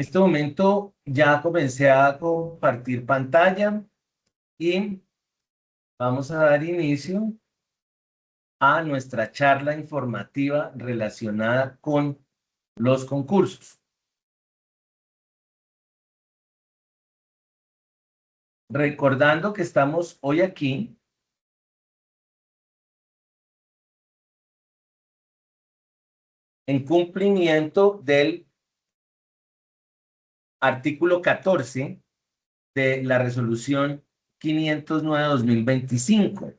este momento ya comencé a compartir pantalla y vamos a dar inicio a nuestra charla informativa relacionada con los concursos. Recordando que estamos hoy aquí en cumplimiento del artículo 14 de la resolución 509/2025,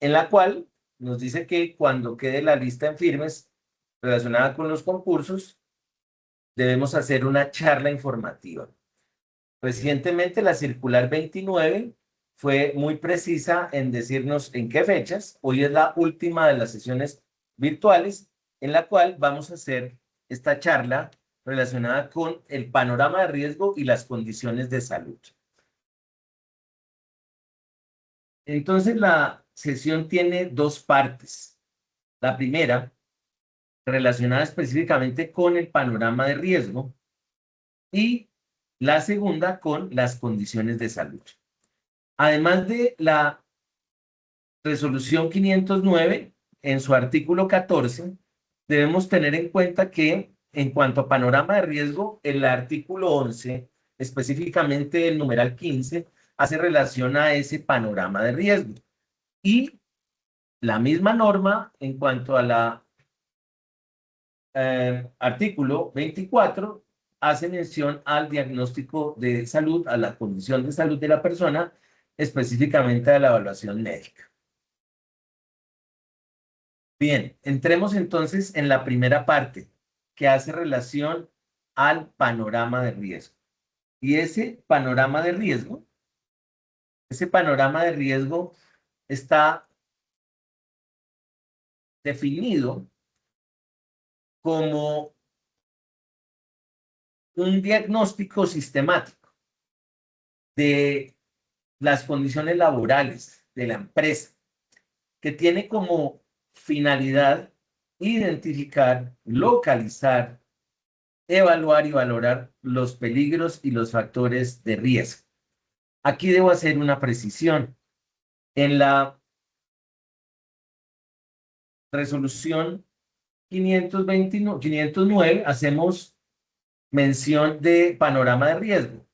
en la cual nos dice que cuando quede la lista en firmes relacionada con los concursos, debemos hacer una charla informativa. Recientemente la circular 29 fue muy precisa en decirnos en qué fechas. Hoy es la última de las sesiones virtuales en la cual vamos a hacer esta charla relacionada con el panorama de riesgo y las condiciones de salud. Entonces la sesión tiene dos partes. La primera, relacionada específicamente con el panorama de riesgo, y la segunda con las condiciones de salud. Además de la resolución 509, en su artículo 14, debemos tener en cuenta que en cuanto a panorama de riesgo, el artículo 11, específicamente el numeral 15, hace relación a ese panorama de riesgo. Y la misma norma en cuanto a la artículo 24 hace mención al diagnóstico de salud, a la condición de salud de la persona, específicamente a la evaluación médica. Bien, entremos entonces en la primera parte, que hace relación al panorama de riesgo. Y ese panorama de riesgo está definido como un diagnóstico sistemático de las condiciones laborales de la empresa, que tiene como finalidad identificar, localizar, evaluar y valorar los peligros y los factores de riesgo. Aquí debo hacer una precisión. En la resolución 509 hacemos mención de panorama de riesgo.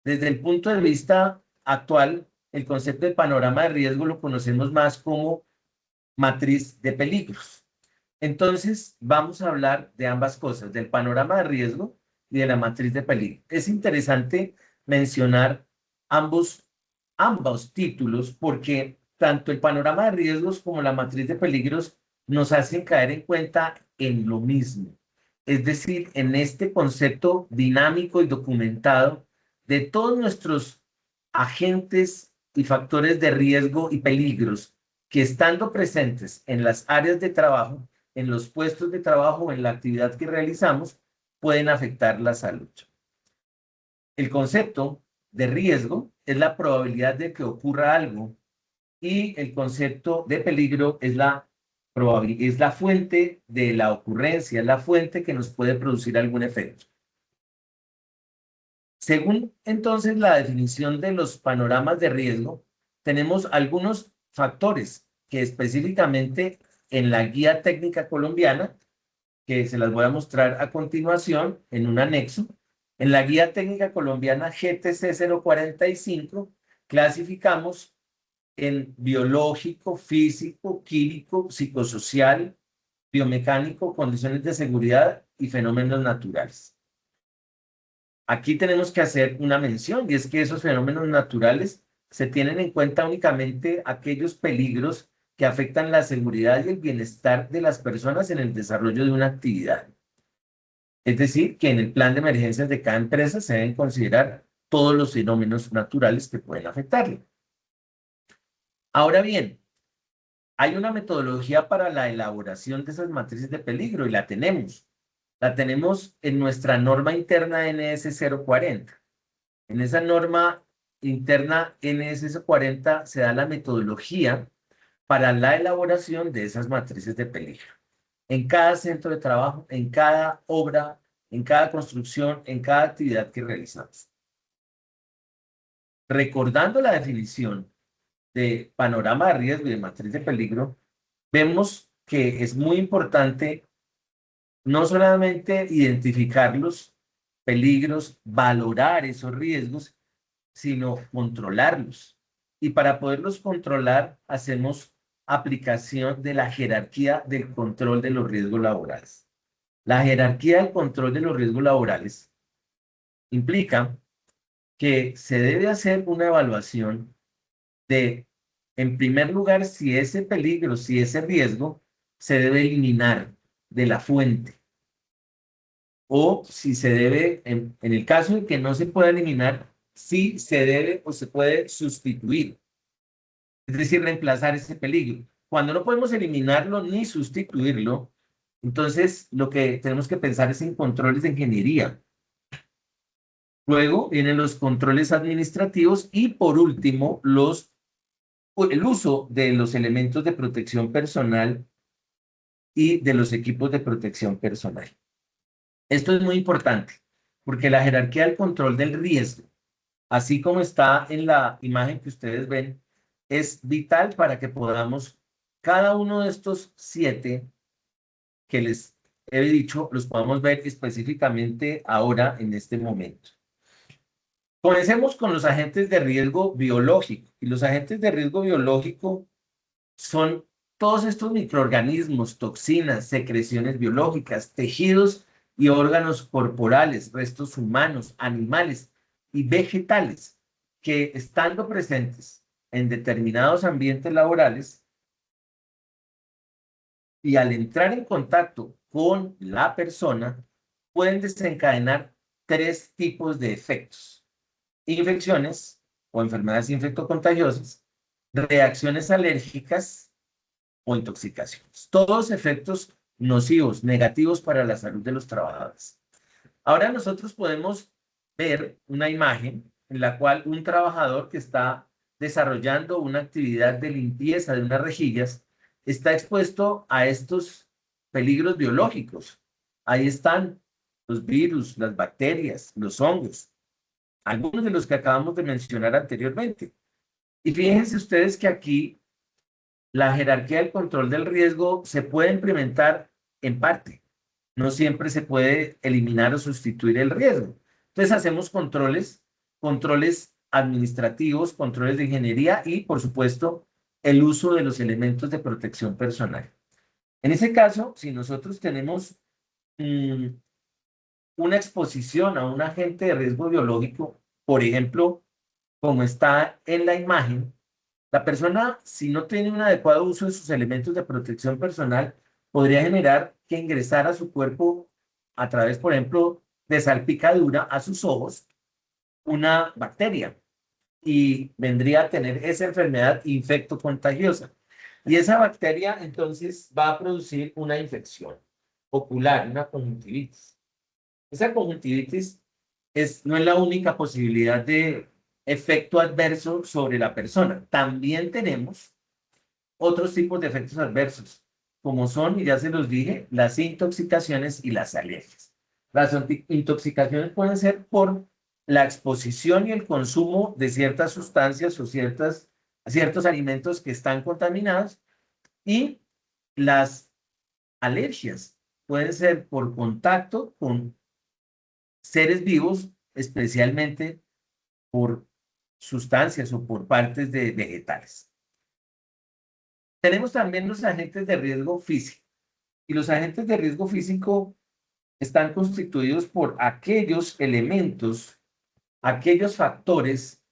Desde el punto de vista actual, el concepto de panorama de riesgo lo conocemos más como matriz de peligros. Entonces, vamos a hablar de ambas cosas, del panorama de riesgo y de la matriz de peligro. Es interesante mencionar ambos títulos porque tanto el panorama de riesgos como la matriz de peligros nos hacen caer en cuenta en lo mismo. Es decir, en este concepto dinámico y documentado de todos nuestros agentes y factores de riesgo y peligros que estando presentes en las áreas de trabajo, en los puestos de trabajo, en la actividad que realizamos, pueden afectar la salud. El concepto de riesgo es la probabilidad de que ocurra algo y el concepto de peligro es la fuente de la ocurrencia, es la fuente que nos puede producir algún efecto. Según entonces la definición de los panoramas de riesgo, tenemos algunos factores que específicamente en la guía técnica colombiana, que se las voy a mostrar a continuación en un anexo, en la guía técnica colombiana GTC 045, clasificamos en biológico, físico, químico, psicosocial, biomecánico, condiciones de seguridad y fenómenos naturales. Aquí tenemos que hacer una mención, y es que esos fenómenos naturales se tienen en cuenta únicamente aquellos peligros que afectan la seguridad y el bienestar de las personas en el desarrollo de una actividad. Es decir, que en el plan de emergencias de cada empresa se deben considerar todos los fenómenos naturales que pueden afectarlo. Ahora bien, hay una metodología para la elaboración de esas matrices de peligro y la tenemos. La tenemos en nuestra norma interna NS 040. En esa norma interna NS 040 se da la metodología para la elaboración de esas matrices de peligro. En cada centro de trabajo, en cada obra en cada construcción, en cada actividad que realizamos. Recordando la definición de panorama de riesgo y de matriz de peligro, vemos que es muy importante no solamente identificar los peligros, valorar esos riesgos, sino controlarlos. Y para poderlos controlar, hacemos aplicación de la jerarquía del control de los riesgos laborales. La jerarquía del control de los riesgos laborales implica que se debe hacer una evaluación de, en primer lugar, si ese peligro, si ese riesgo se debe eliminar de la fuente o si se debe, en el caso de que no se pueda eliminar, si se debe o se puede sustituir, es decir, reemplazar ese peligro. Cuando no podemos eliminarlo ni sustituirlo, entonces lo que tenemos que pensar es en controles de ingeniería. Luego vienen los controles administrativos y por último el uso de los elementos de protección personal y de los equipos de protección personal. Esto es muy importante porque la jerarquía del control del riesgo, así como está en la imagen que ustedes ven, es vital para que podamos, cada uno de estos 7 que les he dicho, los podamos ver específicamente ahora en este momento. Comencemos con los agentes de riesgo biológico. Y los agentes de riesgo biológico son todos estos microorganismos, toxinas, secreciones biológicas, tejidos y órganos corporales, restos humanos, animales y vegetales que estando presentes en determinados ambientes laborales y al entrar en contacto con la persona pueden desencadenar 3 tipos de efectos: infecciones o enfermedades infectocontagiosas, reacciones alérgicas o intoxicaciones. Todos efectos nocivos, negativos para la salud de los trabajadores. Ahora nosotros podemos ver una imagen en la cual un trabajador que está desarrollando una actividad de limpieza de unas rejillas está expuesto a estos peligros biológicos. Ahí están los virus, las bacterias, los hongos, algunos de los que acabamos de mencionar anteriormente. Y fíjense ustedes que aquí la jerarquía del control del riesgo se puede implementar en parte. No siempre se puede eliminar o sustituir el riesgo. Entonces hacemos controles administrativos, controles de ingeniería y, por supuesto, el uso de los elementos de protección personal. En ese caso, si nosotros tenemos una exposición a un agente de riesgo biológico, por ejemplo, como está en la imagen, la persona, si no tiene un adecuado uso de sus elementos de protección personal, podría generar que ingresara a su cuerpo a través, por ejemplo, de salpicadura a sus ojos, una bacteria y vendría a tener esa enfermedad infectocontagiosa. Y esa bacteria entonces va a producir una infección ocular, una conjuntivitis. Esa conjuntivitis no es la única posibilidad de efecto adverso sobre la persona. También tenemos otros tipos de efectos adversos, como son, y ya se los dije, las intoxicaciones y las alergias. Las intoxicaciones pueden ser por la exposición y el consumo de ciertas sustancias o ciertos alimentos que están contaminados, y las alergias pueden ser por contacto con seres vivos, especialmente por sustancias o por partes de vegetales. Tenemos también los agentes de riesgo físico. Y los agentes de riesgo físico están constituidos por aquellos elementos, aquellos factores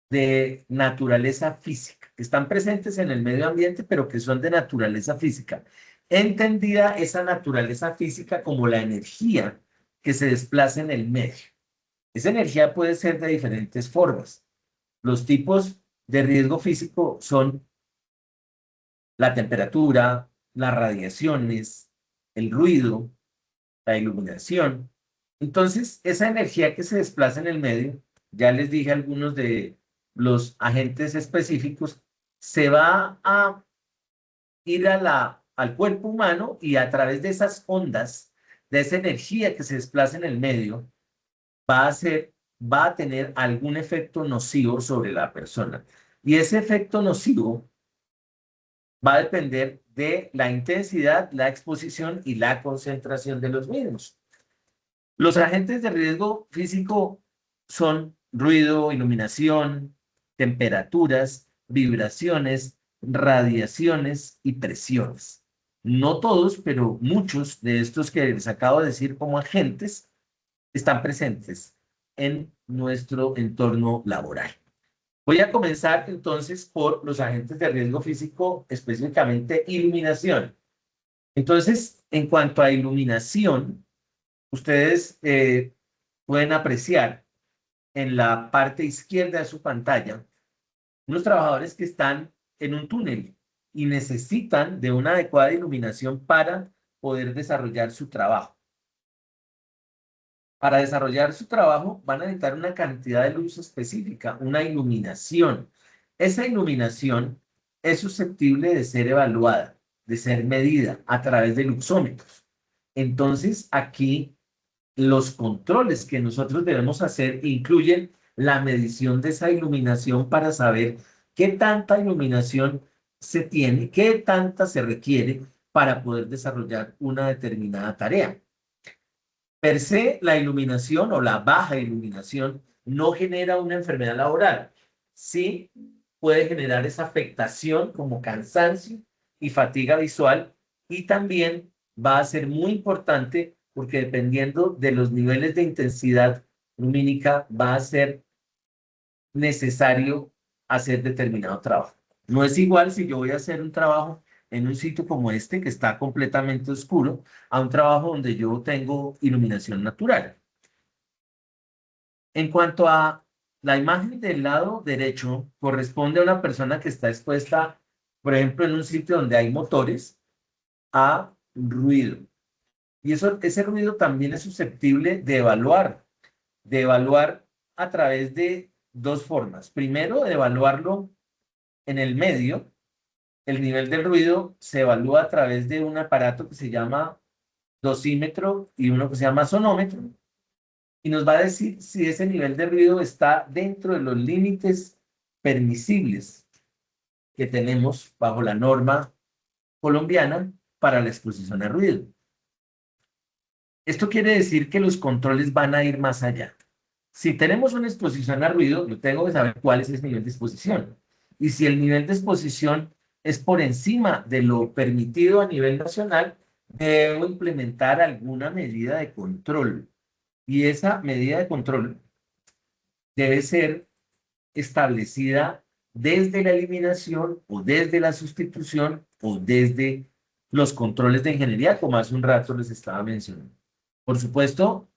de naturaleza física, que están presentes en el medio ambiente, pero que son de naturaleza física. Entendida esa naturaleza física como la energía que se desplaza en el medio. Esa energía puede ser de diferentes formas. Los tipos de riesgo físico son la temperatura, las radiaciones, el ruido, la iluminación. Entonces, esa energía que se desplaza en el medio, ya les dije algunos de los agentes específicos, se va a ir al cuerpo humano y a través de esas ondas de esa energía que se desplaza en el medio, va a tener algún efecto nocivo sobre la persona. Y ese efecto nocivo va a depender de la intensidad, la exposición y la concentración de los mismos. Los agentes de riesgo físico son ruido, iluminación, temperaturas, vibraciones, radiaciones y presiones. No todos, pero muchos de estos que les acabo de decir como agentes están presentes en nuestro entorno laboral. Voy a comenzar entonces por los agentes de riesgo físico, específicamente iluminación. Entonces, en cuanto a iluminación, ustedes pueden apreciar en la parte izquierda de su pantalla unos trabajadores que están en un túnel y necesitan de una adecuada iluminación para poder desarrollar su trabajo. Para desarrollar su trabajo van a necesitar una cantidad de luz específica, una iluminación. Esa iluminación es susceptible de ser evaluada, de ser medida a través de luxómetros. Entonces, aquí los controles que nosotros debemos hacer incluyen la medición de esa iluminación para saber qué tanta iluminación se tiene, qué tanta se requiere para poder desarrollar una determinada tarea. Per se, la iluminación o la baja iluminación no genera una enfermedad laboral. Sí puede generar esa afectación como cansancio y fatiga visual, y también va a ser muy importante porque dependiendo de los niveles de intensidad lumínica va a ser necesario hacer determinado trabajo. No es igual si yo voy a hacer un trabajo en un sitio como este que está completamente oscuro a un trabajo donde yo tengo iluminación natural. En cuanto a la imagen del lado derecho, corresponde a una persona que está expuesta, por ejemplo, en un sitio donde hay motores, a ruido. Y ese ruido también es susceptible de evaluar a través de dos formas. Primero, de evaluarlo en el medio. El nivel del ruido se evalúa a través de un aparato que se llama dosímetro y uno que se llama sonómetro, y nos va a decir si ese nivel de ruido está dentro de los límites permisibles que tenemos bajo la norma colombiana para la exposición a ruido. Esto quiere decir que los controles van a ir más allá. Si tenemos una exposición a ruido, yo tengo que saber cuál es ese nivel de exposición. Y si el nivel de exposición es por encima de lo permitido a nivel nacional, debo implementar alguna medida de control. Y esa medida de control debe ser establecida desde la eliminación o desde la sustitución o desde los controles de ingeniería, como hace un rato les estaba mencionando. Por supuesto,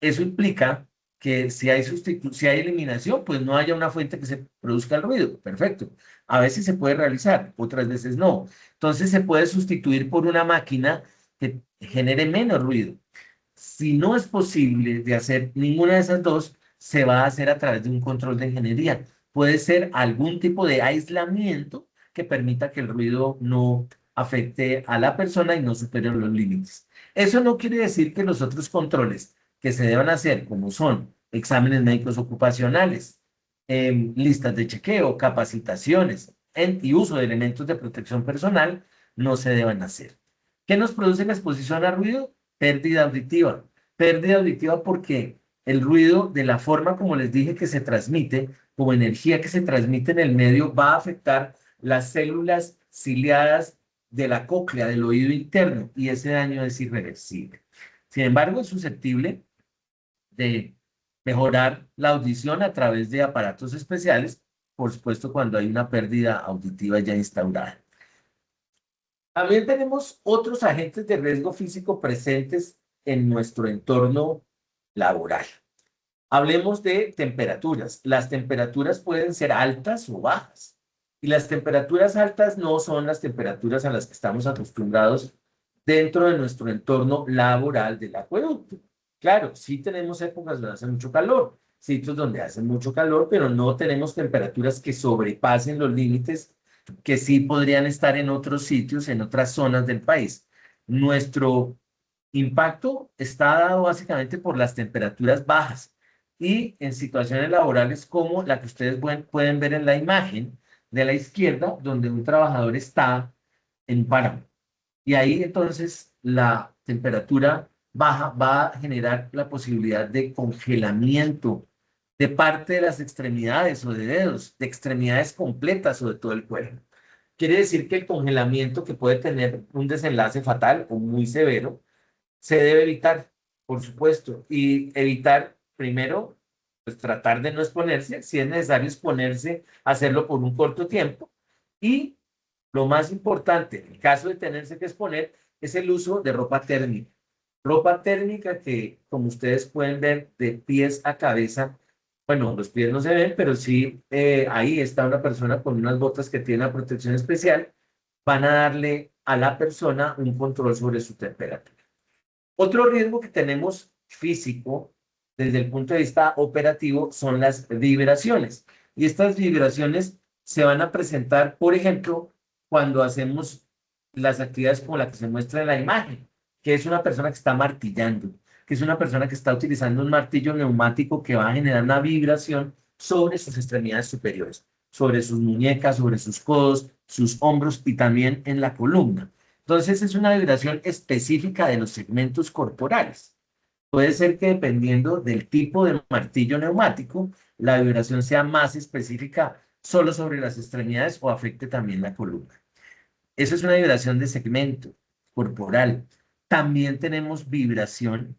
eso implica que si hay eliminación, pues no haya una fuente que se produzca el ruido. Perfecto. A veces se puede realizar, otras veces no. Entonces se puede sustituir por una máquina que genere menos ruido. Si no es posible de hacer ninguna de esas dos, se va a hacer a través de un control de ingeniería. Puede ser algún tipo de aislamiento que permita que el ruido no afecte a la persona y no supere los límites. Eso no quiere decir que los otros controles que se deban hacer, como son exámenes médicos ocupacionales, listas de chequeo, capacitaciones y uso de elementos de protección personal, no se deban hacer. ¿Qué nos produce la exposición a ruido? Pérdida auditiva. Pérdida auditiva porque el ruido, de la forma como les dije que se transmite, como energía que se transmite en el medio, va a afectar las células ciliadas de la cóclea, del oído interno, y ese daño es irreversible. Sin embargo, es susceptible de mejorar la audición a través de aparatos especiales, por supuesto, cuando hay una pérdida auditiva ya instaurada. También tenemos otros agentes de riesgo físico presentes en nuestro entorno laboral. Hablemos de temperaturas. Las temperaturas pueden ser altas o bajas. Y las temperaturas altas no son las temperaturas a las que estamos acostumbrados dentro de nuestro entorno laboral del acueducto. Claro, sí tenemos épocas donde hace mucho calor, sitios donde hace mucho calor, pero no tenemos temperaturas que sobrepasen los límites que sí podrían estar en otros sitios, en otras zonas del país. Nuestro Impacto está dado básicamente por las temperaturas bajas y en situaciones laborales como la que ustedes pueden ver en la imagen de la izquierda, donde un trabajador está en páramo. Y ahí entonces la temperatura baja va a generar la posibilidad de congelamiento de parte de las extremidades o de dedos, de extremidades completas o de todo el cuerpo. Quiere decir que el congelamiento, que puede tener un desenlace fatal o muy severo, se debe evitar, por supuesto, y evitar primero, pues tratar de no exponerse, si es necesario exponerse, hacerlo por un corto tiempo, y lo más importante, en caso de tenerse que exponer, es el uso de ropa térmica. Ropa térmica que, como ustedes pueden ver, de pies a cabeza, bueno, los pies no se ven, pero sí, ahí está una persona con unas botas que tienen una protección especial, van a darle a la persona un control sobre su temperatura. Otro riesgo que tenemos físico desde el punto de vista operativo son las vibraciones. Y estas vibraciones se van a presentar, por ejemplo, cuando hacemos las actividades como la que se muestra en la imagen, que es una persona que está martillando, que es una persona que está utilizando un martillo neumático que va a generar una vibración sobre sus extremidades superiores, sobre sus muñecas, sobre sus codos, sus hombros y también en la columna. Entonces es una vibración específica de los segmentos corporales. Puede ser que dependiendo del tipo de martillo neumático, la vibración sea más específica solo sobre las extremidades o afecte también la columna. Eso es una vibración de segmento corporal. También tenemos vibración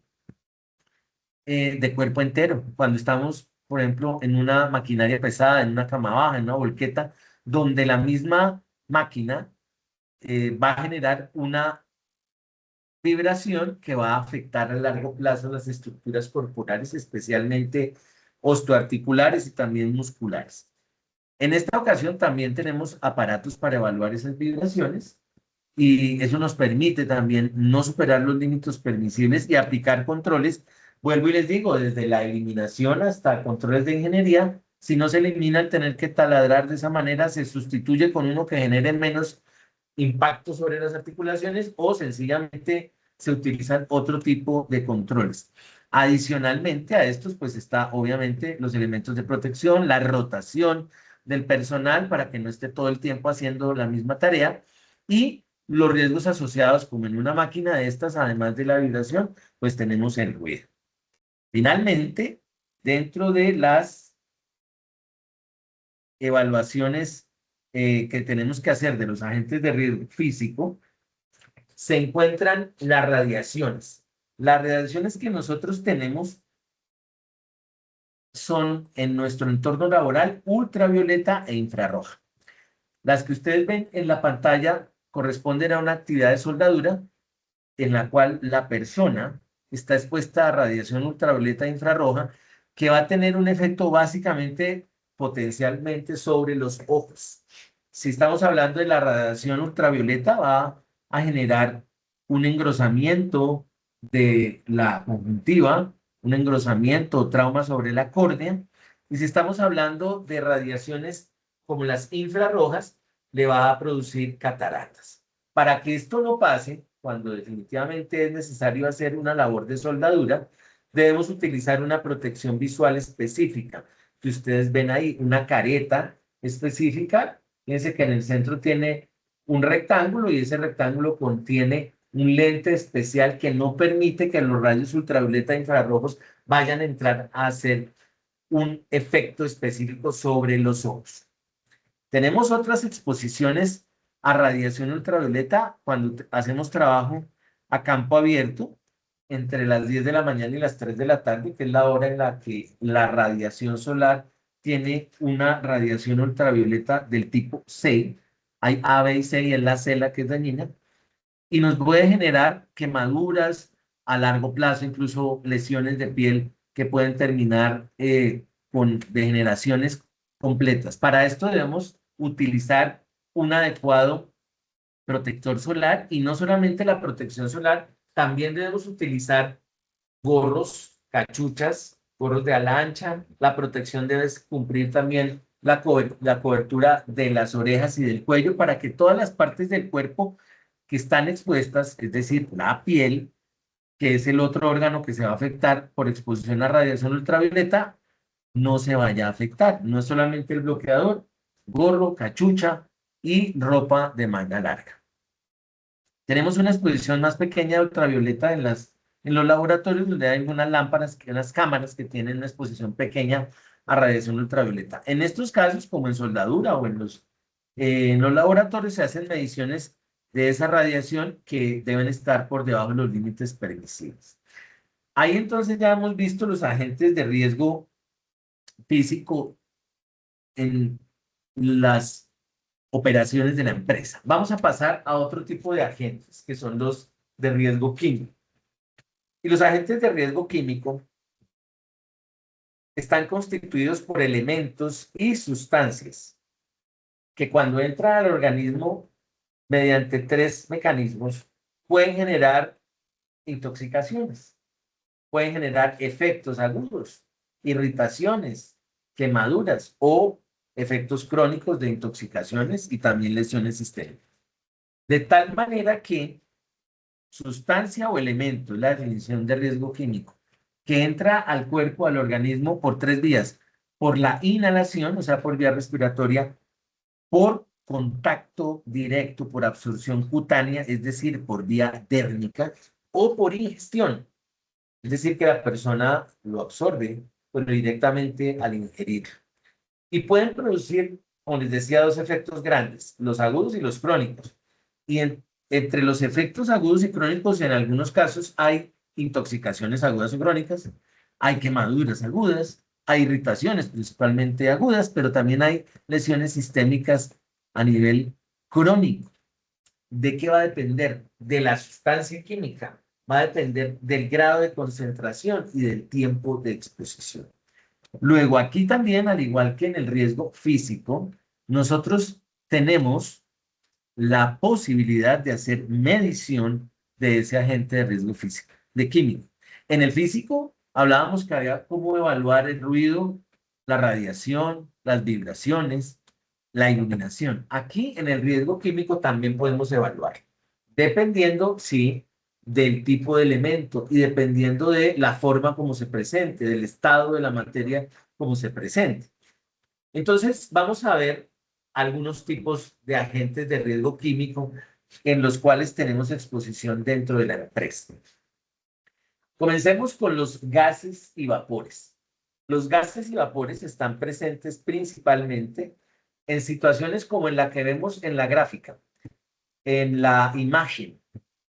de cuerpo entero. Cuando estamos, por ejemplo, en una maquinaria pesada, en una cama baja, en una volqueta, donde la misma máquina va a generar una vibración que va a afectar a largo plazo las estructuras corporales, especialmente osteoarticulares y también musculares. En esta ocasión también tenemos aparatos para evaluar esas vibraciones y eso nos permite también no superar los límites permisibles y aplicar controles. Vuelvo y les digo, desde la eliminación hasta controles de ingeniería, si no se elimina el tener que taladrar de esa manera, se sustituye con uno que genere menos impacto sobre las articulaciones o sencillamente se utilizan otro tipo de controles. Adicionalmente a estos, pues está obviamente los elementos de protección, la rotación del personal para que no esté todo el tiempo haciendo la misma tarea y los riesgos asociados como en una máquina de estas, además de la vibración, pues tenemos el ruido. Finalmente, dentro de las evaluaciones que tenemos que hacer de los agentes de riesgo físico, se encuentran las radiaciones. Las radiaciones que nosotros tenemos son en nuestro entorno laboral ultravioleta e infrarroja. Las que ustedes ven en la pantalla corresponden a una actividad de soldadura en la cual la persona está expuesta a radiación ultravioleta e infrarroja que va a tener un efecto básicamente potencialmente sobre los ojos. Si estamos hablando de la radiación ultravioleta, va a generar un engrosamiento de la conjuntiva, un engrosamiento o trauma sobre la córnea. Y si estamos hablando de radiaciones como las infrarrojas, le va a producir cataratas. Para que esto no pase, cuando definitivamente es necesario hacer una labor de soldadura, debemos utilizar una protección visual específica, que ustedes ven ahí, una careta específica. Fíjense que en el centro tiene un rectángulo y ese rectángulo contiene un lente especial que no permite que los rayos ultravioleta e infrarrojos vayan a entrar a hacer un efecto específico sobre los ojos. Tenemos otras exposiciones a radiación ultravioleta cuando hacemos trabajo a campo abierto entre las 10 de la mañana y las 3 de la tarde, que es la hora en la que la radiación solar tiene una radiación ultravioleta del tipo C. Hay A, B y C y es la C la que es dañina y nos puede generar quemaduras a largo plazo, incluso lesiones de piel que pueden terminar con degeneraciones completas. Para esto debemos utilizar un adecuado protector solar y no solamente la protección solar, también debemos utilizar gorros, cachuchas, gorros de ala ancha. La protección debe cumplir también la cobertura de las orejas y del cuello para que todas las partes del cuerpo que están expuestas, es decir, la piel, que es el otro órgano que se va a afectar por exposición a radiación ultravioleta, no se vaya a afectar. No es solamente el bloqueador, gorro, cachucha y ropa de manga larga. Tenemos una exposición más pequeña de ultravioleta en los laboratorios donde hay unas lámparas, unas cámaras que tienen una exposición pequeña a radiación ultravioleta. En estos casos, como en soldadura o en los laboratorios, se hacen mediciones de esa radiación que deben estar por debajo de los límites permisibles. Ahí entonces ya hemos visto los agentes de riesgo físico en las operaciones de la empresa. Vamos a pasar a otro tipo de agentes, que son los de riesgo químico. Y los agentes de riesgo químico están constituidos por elementos y sustancias que cuando entran al organismo mediante tres mecanismos pueden generar intoxicaciones, pueden generar efectos agudos, irritaciones, quemaduras o efectos crónicos de intoxicaciones y también lesiones sistémicas. De tal manera que sustancia o elemento, es la definición de riesgo químico, que entra al cuerpo, al organismo por tres vías: por la inhalación, o sea, por vía respiratoria, por contacto directo, por absorción cutánea, es decir, por vía dérmica, o por ingestión, es decir, que la persona lo absorbe, pero directamente al ingerir. Y pueden producir, como les decía, dos efectos grandes, los agudos y los crónicos. Y entre los efectos agudos y crónicos, en algunos casos hay intoxicaciones agudas o crónicas, hay quemaduras agudas, hay irritaciones principalmente agudas, pero también hay lesiones sistémicas a nivel crónico. ¿De qué va a depender? De la sustancia química. Va a depender del grado de concentración y del tiempo de exposición. Luego, aquí también, al igual que en el riesgo físico, nosotros tenemos la posibilidad de hacer medición de ese agente de riesgo físico, de químico. En el físico, hablábamos que había cómo evaluar el ruido, la radiación, las vibraciones, la iluminación. Aquí, en el riesgo químico, también podemos evaluar, dependiendo, sí, del tipo de elemento y dependiendo de la forma como se presente, del estado de la materia como se presente. Entonces, vamos a ver algunos tipos de agentes de riesgo químico en los cuales tenemos exposición dentro de la empresa. Comencemos con los gases y vapores. Los gases y vapores están presentes principalmente en situaciones como en la que vemos en la gráfica, en la imagen,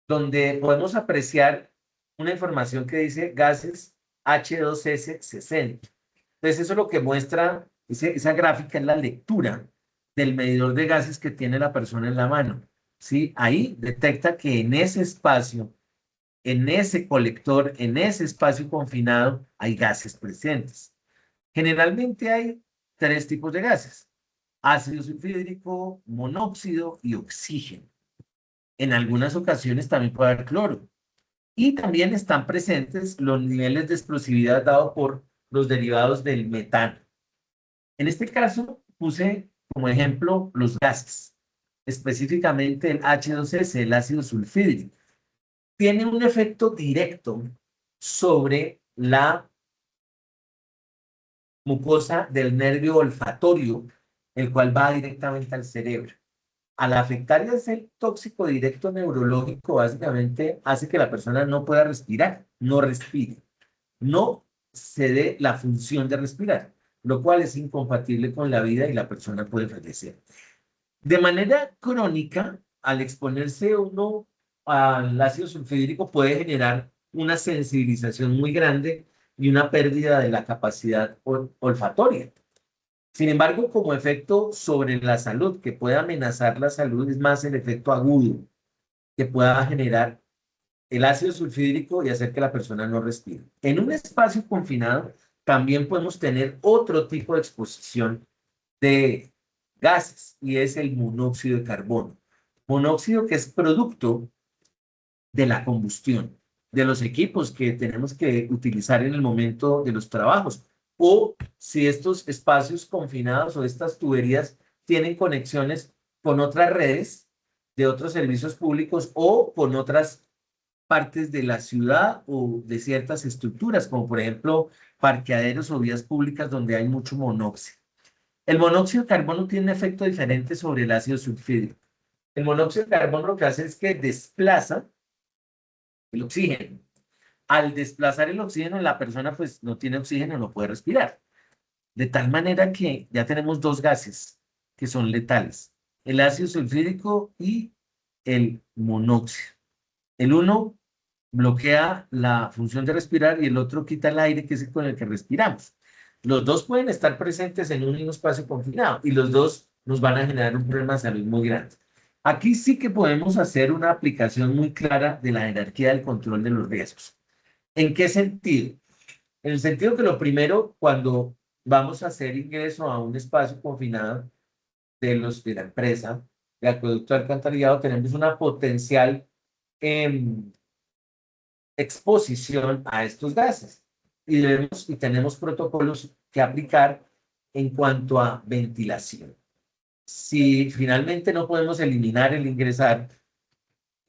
donde podemos apreciar una información que dice gases H2S60. Entonces, eso es lo que muestra, esa gráfica es la lectura del medidor de gases que tiene la persona en la mano. ¿Sí? Ahí detecta que en ese espacio, en ese colector, en ese espacio confinado, hay gases presentes. Generalmente hay tres tipos de gases: ácido sulfídrico, monóxido y oxígeno. En algunas ocasiones también puede haber cloro. Y también están presentes los niveles de explosividad dados por los derivados del metano. En este caso, puse como ejemplo los gases, específicamente el H2S, el ácido sulfídrico. Tiene un efecto directo sobre la mucosa del nervio olfatorio, el cual va directamente al cerebro. Al afectar y hacer tóxico directo neurológico, básicamente hace que la persona no pueda respirar, no respire, no se dé la función de respirar, lo cual es incompatible con la vida y la persona puede fallecer. De manera crónica, al exponerse uno al ácido sulfídrico, puede generar una sensibilización muy grande y una pérdida de la capacidad olfatoria. Sin embargo, como efecto sobre la salud, que puede amenazar la salud, es más el efecto agudo que pueda generar el ácido sulfídrico y hacer que la persona no respire. En un espacio confinado también podemos tener otro tipo de exposición de gases y es el monóxido de carbono. Monóxido que es producto de la combustión, de los equipos que tenemos que utilizar en el momento de los trabajos, o si estos espacios confinados o estas tuberías tienen conexiones con otras redes de otros servicios públicos o con otras partes de la ciudad o de ciertas estructuras, como por ejemplo parqueaderos o vías públicas donde hay mucho monóxido. El monóxido de carbono tiene un efecto diferente sobre el ácido sulfídrico. El monóxido de carbono lo que hace es que desplaza el oxígeno. Al desplazar el oxígeno, la persona pues no tiene oxígeno, no puede respirar. De tal manera que ya tenemos dos gases que son letales, el ácido sulfídrico y el monóxido. El uno bloquea la función de respirar y el otro quita el aire que es con el que respiramos. Los dos pueden estar presentes en un mismo espacio confinado y los dos nos van a generar un problema de salud muy grande. Aquí sí que podemos hacer una aplicación muy clara de la jerarquía del control de los riesgos. ¿En qué sentido? En el sentido que lo primero, cuando vamos a hacer ingreso a un espacio confinado de la empresa de acueducto de alcantarillado, tenemos una potencial exposición a estos gases y tenemos protocolos que aplicar en cuanto a ventilación. Si finalmente no podemos eliminar el ingresar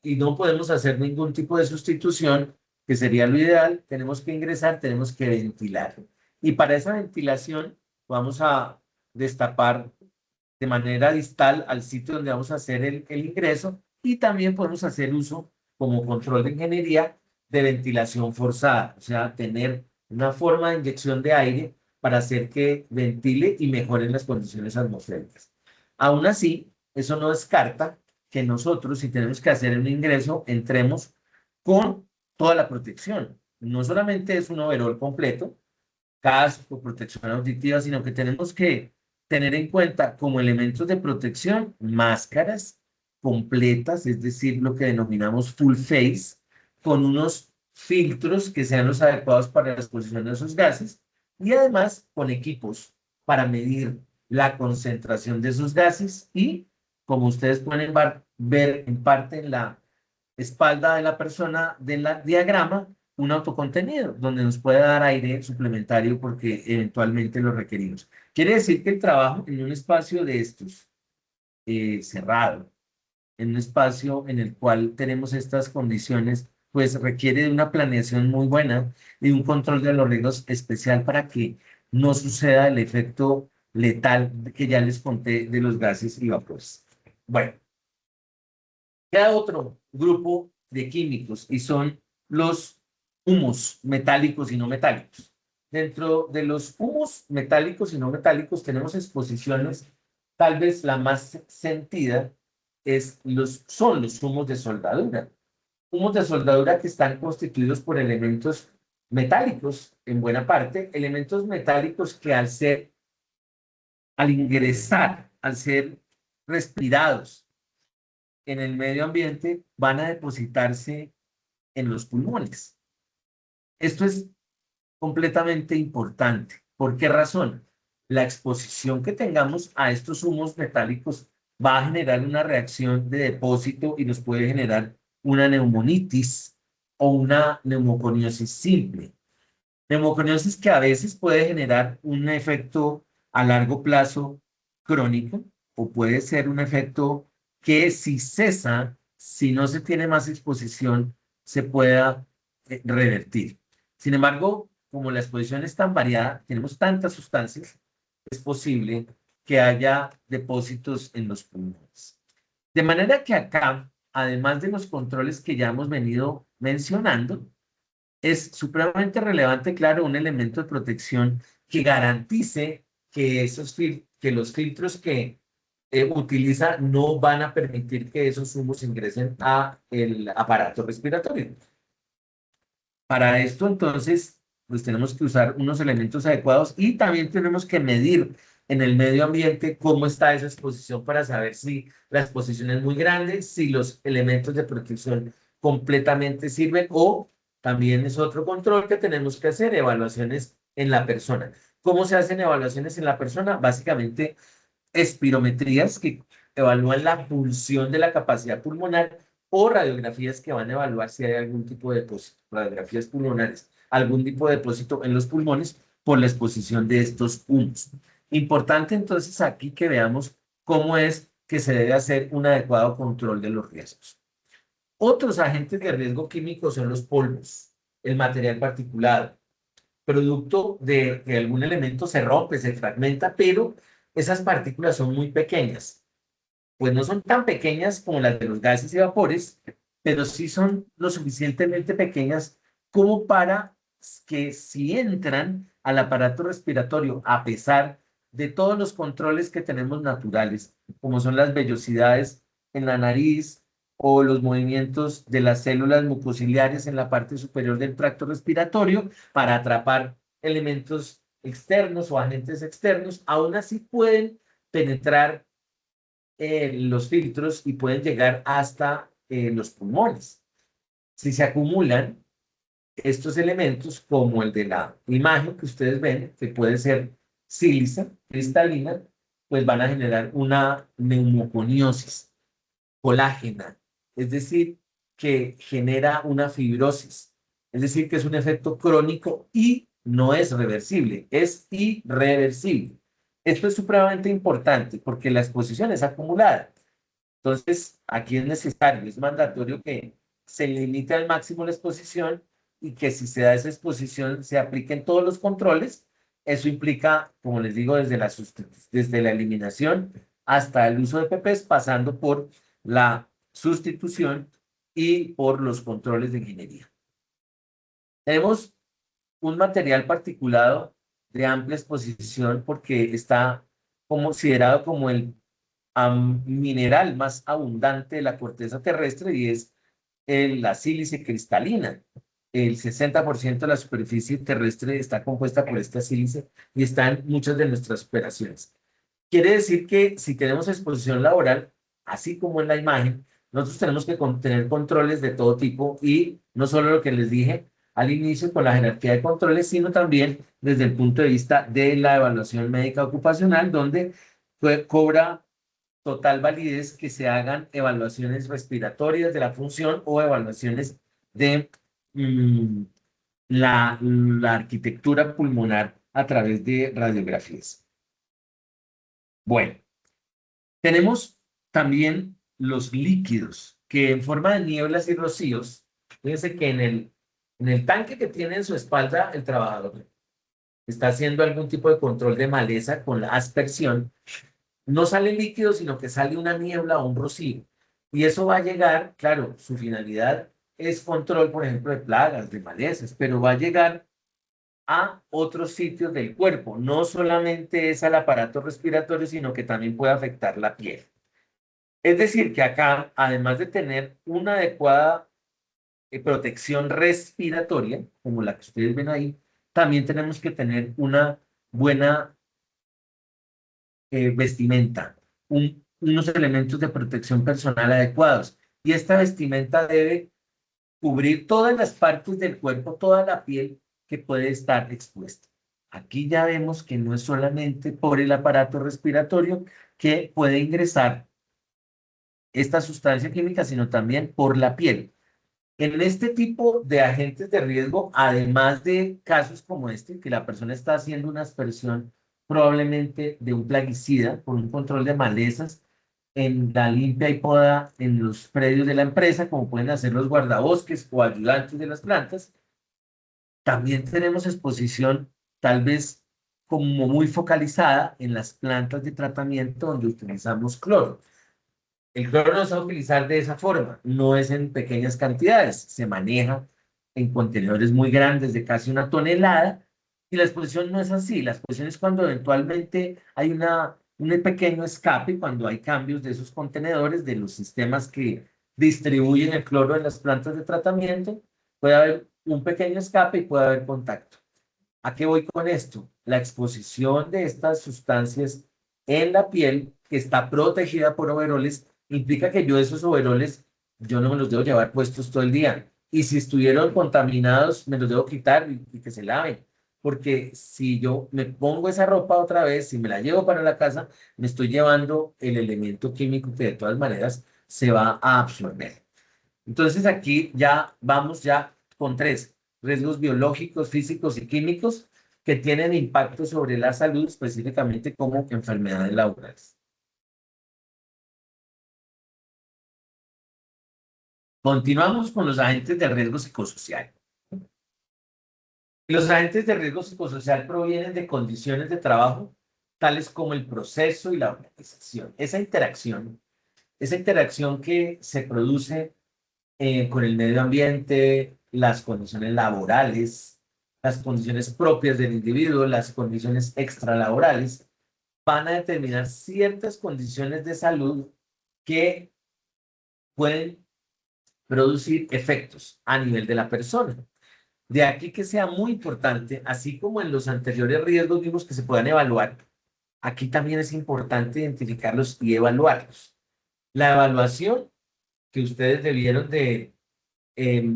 y no podemos hacer ningún tipo de sustitución, que sería lo ideal, tenemos que ingresar, tenemos que ventilar. Y para esa ventilación vamos a destapar de manera distal al sitio donde vamos a hacer el ingreso y también podemos hacer uso como control de ingeniería de ventilación forzada, o sea, tener una forma de inyección de aire para hacer que ventile y mejoren las condiciones atmosféricas. Aún así, eso no descarta que nosotros, si tenemos que hacer un ingreso, entremos con toda la protección. No solamente es un overol completo, casco, protección auditiva, sino que tenemos que tener en cuenta como elementos de protección máscaras completas, es decir, lo que denominamos full face, con unos filtros que sean los adecuados para la exposición de esos gases y además con equipos para medir la concentración de esos gases y, como ustedes pueden ver en parte en la espalda de la persona del diagrama, un autocontenido donde nos puede dar aire suplementario porque eventualmente lo requerimos. Quiere decir que el trabajo en un espacio de estos cerrado, en un espacio en el cual tenemos estas condiciones, pues requiere de una planeación muy buena y un control de los riesgos especial para que no suceda el efecto letal que ya les conté de los gases y vapores. Bueno, queda otro grupo de químicos y son los humos metálicos y no metálicos. Dentro de los humos metálicos y no metálicos tenemos exposiciones, tal vez la más sentida son los humos de soldadura. Humos de soldadura que están constituidos por elementos metálicos, en buena parte, elementos metálicos que al ingresar, al ser respirados en el medio ambiente, van a depositarse en los pulmones. Esto es completamente importante. ¿Por qué razón? La exposición que tengamos a estos humos metálicos va a generar una reacción de depósito y nos puede generar una neumonitis o una neumoconiosis simple. Neumoconiosis que a veces puede generar un efecto a largo plazo crónico o puede ser un efecto que si cesa, si no se tiene más exposición, se pueda revertir. Sin embargo, como la exposición es tan variada, tenemos tantas sustancias, es posible que haya depósitos en los pulmones. De manera que acá, además de los controles que ya hemos venido mencionando, es supremamente relevante, claro, un elemento de protección que garantice que los filtros que utiliza no van a permitir que esos humos ingresen a el aparato respiratorio. Para esto, entonces, pues tenemos que usar unos elementos adecuados y también tenemos que medir en el medio ambiente cómo está esa exposición para saber si la exposición es muy grande, si los elementos de protección completamente sirven o también es otro control que tenemos que hacer, evaluaciones en la persona. ¿Cómo se hacen evaluaciones en la persona? Básicamente, espirometrías que evalúan la pulsión de la capacidad pulmonar o radiografías que van a evaluar si hay algún tipo de depósito, radiografías pulmonares, algún tipo de depósito en los pulmones por la exposición de estos humos. Importante entonces aquí que veamos cómo es que se debe hacer un adecuado control de los riesgos. Otros agentes de riesgo químico son los polvos, el material particulado, producto de que algún elemento se rompe, se fragmenta, pero esas partículas son muy pequeñas. Pues no son tan pequeñas como las de los gases y vapores, pero sí son lo suficientemente pequeñas como para que si entran al aparato respiratorio, a pesar de todos los controles que tenemos naturales, como son las vellosidades en la nariz o los movimientos de las células mucociliares en la parte superior del tracto respiratorio para atrapar elementos externos o agentes externos, aún así pueden penetrar los filtros y pueden llegar hasta los pulmones. Si se acumulan estos elementos, como el de la imagen que ustedes ven, que puede ser sílice, cristalina, pues van a generar una neumoconiosis colágena, es decir, que genera una fibrosis, es decir, que es un efecto crónico y no es reversible, es irreversible. Esto es supremamente importante porque la exposición es acumulada. Entonces, aquí es necesario, es mandatorio que se limite al máximo la exposición y que si se da esa exposición se apliquen todos los controles. Eso implica, como les digo, desde la eliminación hasta el uso de PPs, pasando por la sustitución y por los controles de ingeniería. Tenemos un material particulado de amplia exposición porque está considerado como el mineral más abundante de la corteza terrestre y es la sílice cristalina. El 60% de la superficie terrestre está compuesta por esta sílice y está en muchas de nuestras operaciones. Quiere decir que si tenemos exposición laboral, así como en la imagen, nosotros tenemos que tener controles de todo tipo y no solo lo que les dije al inicio con la jerarquía de controles, sino también desde el punto de vista de la evaluación médica ocupacional, donde cobra total validez que se hagan evaluaciones respiratorias de la función o evaluaciones de mm, la arquitectura pulmonar a través de radiografías. Bueno, tenemos también los líquidos que en forma de nieblas y rocíos, fíjense que en el tanque que tiene en su espalda el trabajador está haciendo algún tipo de control de maleza con la aspersión. No sale líquido, sino que sale una niebla o un rocío. Y eso va a llegar, claro, su finalidad es control, por ejemplo, de plagas, de malezas, pero va a llegar a otros sitios del cuerpo. No solamente es al aparato respiratorio, sino que también puede afectar la piel. Es decir, que acá, además de tener una adecuada protección respiratoria, como la que ustedes ven ahí, también tenemos que tener una buena vestimenta, unos elementos de protección personal adecuados. Y esta vestimenta debe cubrir todas las partes del cuerpo, toda la piel que puede estar expuesta. Aquí ya vemos que no es solamente por el aparato respiratorio que puede ingresar esta sustancia química, sino también por la piel. En este tipo de agentes de riesgo, además de casos como este, que la persona está haciendo una aspersión probablemente de un plaguicida por un control de malezas en la limpia y poda en los predios de la empresa, como pueden hacer los guardabosques o ayudantes de las plantas, también tenemos exposición tal vez como muy focalizada en las plantas de tratamiento donde utilizamos cloro. El cloro no se va a utilizar de esa forma, no es en pequeñas cantidades, se maneja en contenedores muy grandes de casi 1 tonelada y la exposición no es así, la exposición es cuando eventualmente hay un pequeño escape, cuando hay cambios de esos contenedores, de los sistemas que distribuyen el cloro en las plantas de tratamiento, puede haber un pequeño escape y puede haber contacto. ¿A qué voy con esto? La exposición de estas sustancias en la piel que está protegida por overoles implica que yo esos overoles, yo no me los debo llevar puestos todo el día. Y si estuvieron contaminados, me los debo quitar y que se laven. Porque si yo me pongo esa ropa otra vez, si me la llevo para la casa, me estoy llevando el elemento químico que de todas maneras se va a absorber. Entonces aquí ya vamos ya con 3 riesgos biológicos, físicos y químicos que tienen impacto sobre la salud, específicamente como enfermedades laborales. Continuamos con los agentes de riesgo psicosocial. Los agentes de riesgo psicosocial provienen de condiciones de trabajo tales como el proceso y la organización. Esa interacción que se produce con el medio ambiente, las condiciones laborales, las condiciones propias del individuo, las condiciones extralaborales, van a determinar ciertas condiciones de salud que pueden producir efectos a nivel de la persona. De aquí que sea muy importante, así como en los anteriores riesgos vimos que se puedan evaluar, aquí también es importante identificarlos y evaluarlos. La evaluación que ustedes debieron de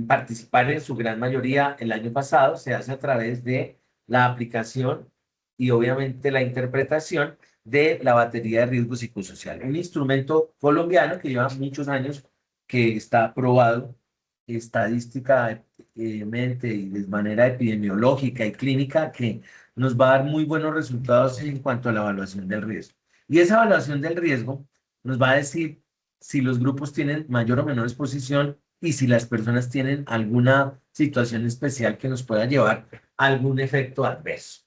participar en su gran mayoría el año pasado se hace a través de la aplicación y obviamente la interpretación de la batería de riesgo psicosocial, un instrumento colombiano que lleva muchos años, que está aprobado estadísticamente y de manera epidemiológica y clínica, que nos va a dar muy buenos resultados en cuanto a la evaluación del riesgo. Y esa evaluación del riesgo nos va a decir si los grupos tienen mayor o menor exposición y si las personas tienen alguna situación especial que nos pueda llevar a algún efecto adverso.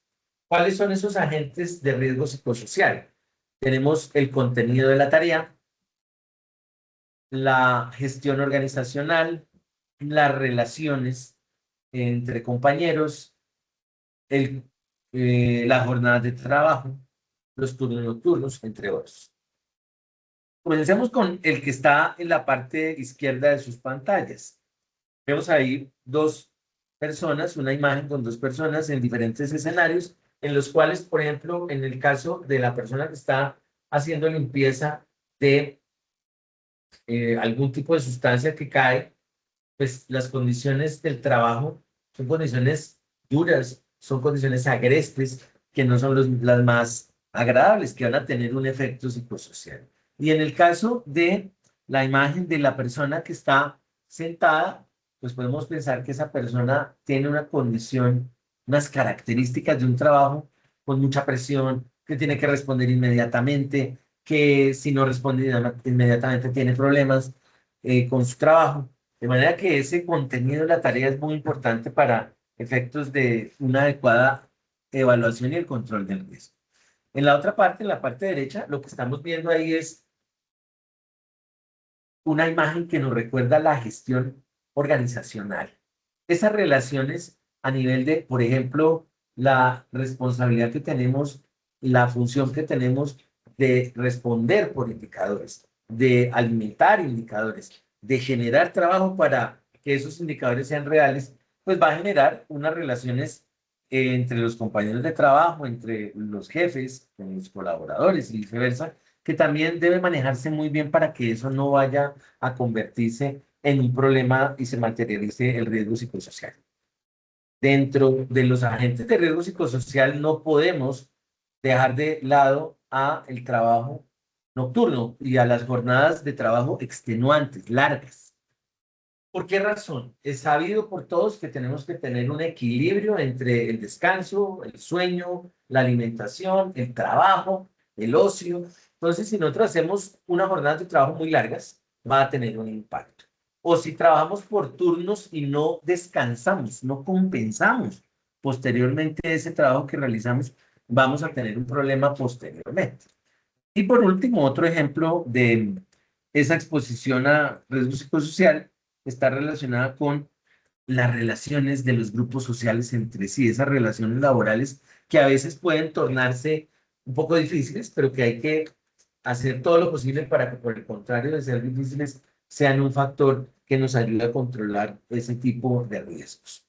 ¿Cuáles son esos agentes de riesgo psicosocial? Tenemos el contenido de la tarea, la gestión organizacional, las relaciones entre compañeros, las jornadas de trabajo, los turnos nocturnos, entre otros. Comencemos con el que está en la parte izquierda de sus pantallas. Vemos ahí dos personas, una imagen con dos personas en diferentes escenarios, en los cuales, por ejemplo, en el caso de la persona que está haciendo limpieza de algún tipo de sustancia que cae, pues las condiciones del trabajo son condiciones duras, son condiciones agrestes, que no son las más agradables, que van a tener un efecto psicosocial. Y en el caso de la imagen de la persona que está sentada, pues podemos pensar que esa persona tiene una condición, unas características de un trabajo con mucha presión, que tiene que responder inmediatamente, que si no responde inmediatamente tiene problemas con su trabajo. De manera que ese contenido de la tarea es muy importante para efectos de una adecuada evaluación y el control del riesgo. En la otra parte, en la parte derecha, lo que estamos viendo ahí es una imagen que nos recuerda la gestión organizacional. Esas relaciones a nivel de, por ejemplo, la responsabilidad que tenemos, la función que tenemos de responder por indicadores, de alimentar indicadores, de generar trabajo para que esos indicadores sean reales, pues va a generar unas relaciones entre los compañeros de trabajo, entre los jefes, con los colaboradores y viceversa, que también debe manejarse muy bien para que eso no vaya a convertirse en un problema y se materialice el riesgo psicosocial. Dentro de los agentes de riesgo psicosocial no podemos dejar de lado a el trabajo nocturno y a las jornadas de trabajo extenuantes, largas. ¿Por qué razón? Es sabido por todos que tenemos que tener un equilibrio entre el descanso, el sueño, la alimentación, el trabajo, el ocio. Entonces, si nosotros hacemos una jornada de trabajo muy largas, va a tener un impacto. O si trabajamos por turnos y no descansamos, no compensamos posteriormente ese trabajo que realizamos, vamos a tener un problema posteriormente. Y por último, otro ejemplo de esa exposición a riesgo psicosocial está relacionada con las relaciones de los grupos sociales entre sí, esas relaciones laborales que a veces pueden tornarse un poco difíciles, pero que hay que hacer todo lo posible para que, por el contrario de ser difíciles, sean un factor que nos ayude a controlar ese tipo de riesgos.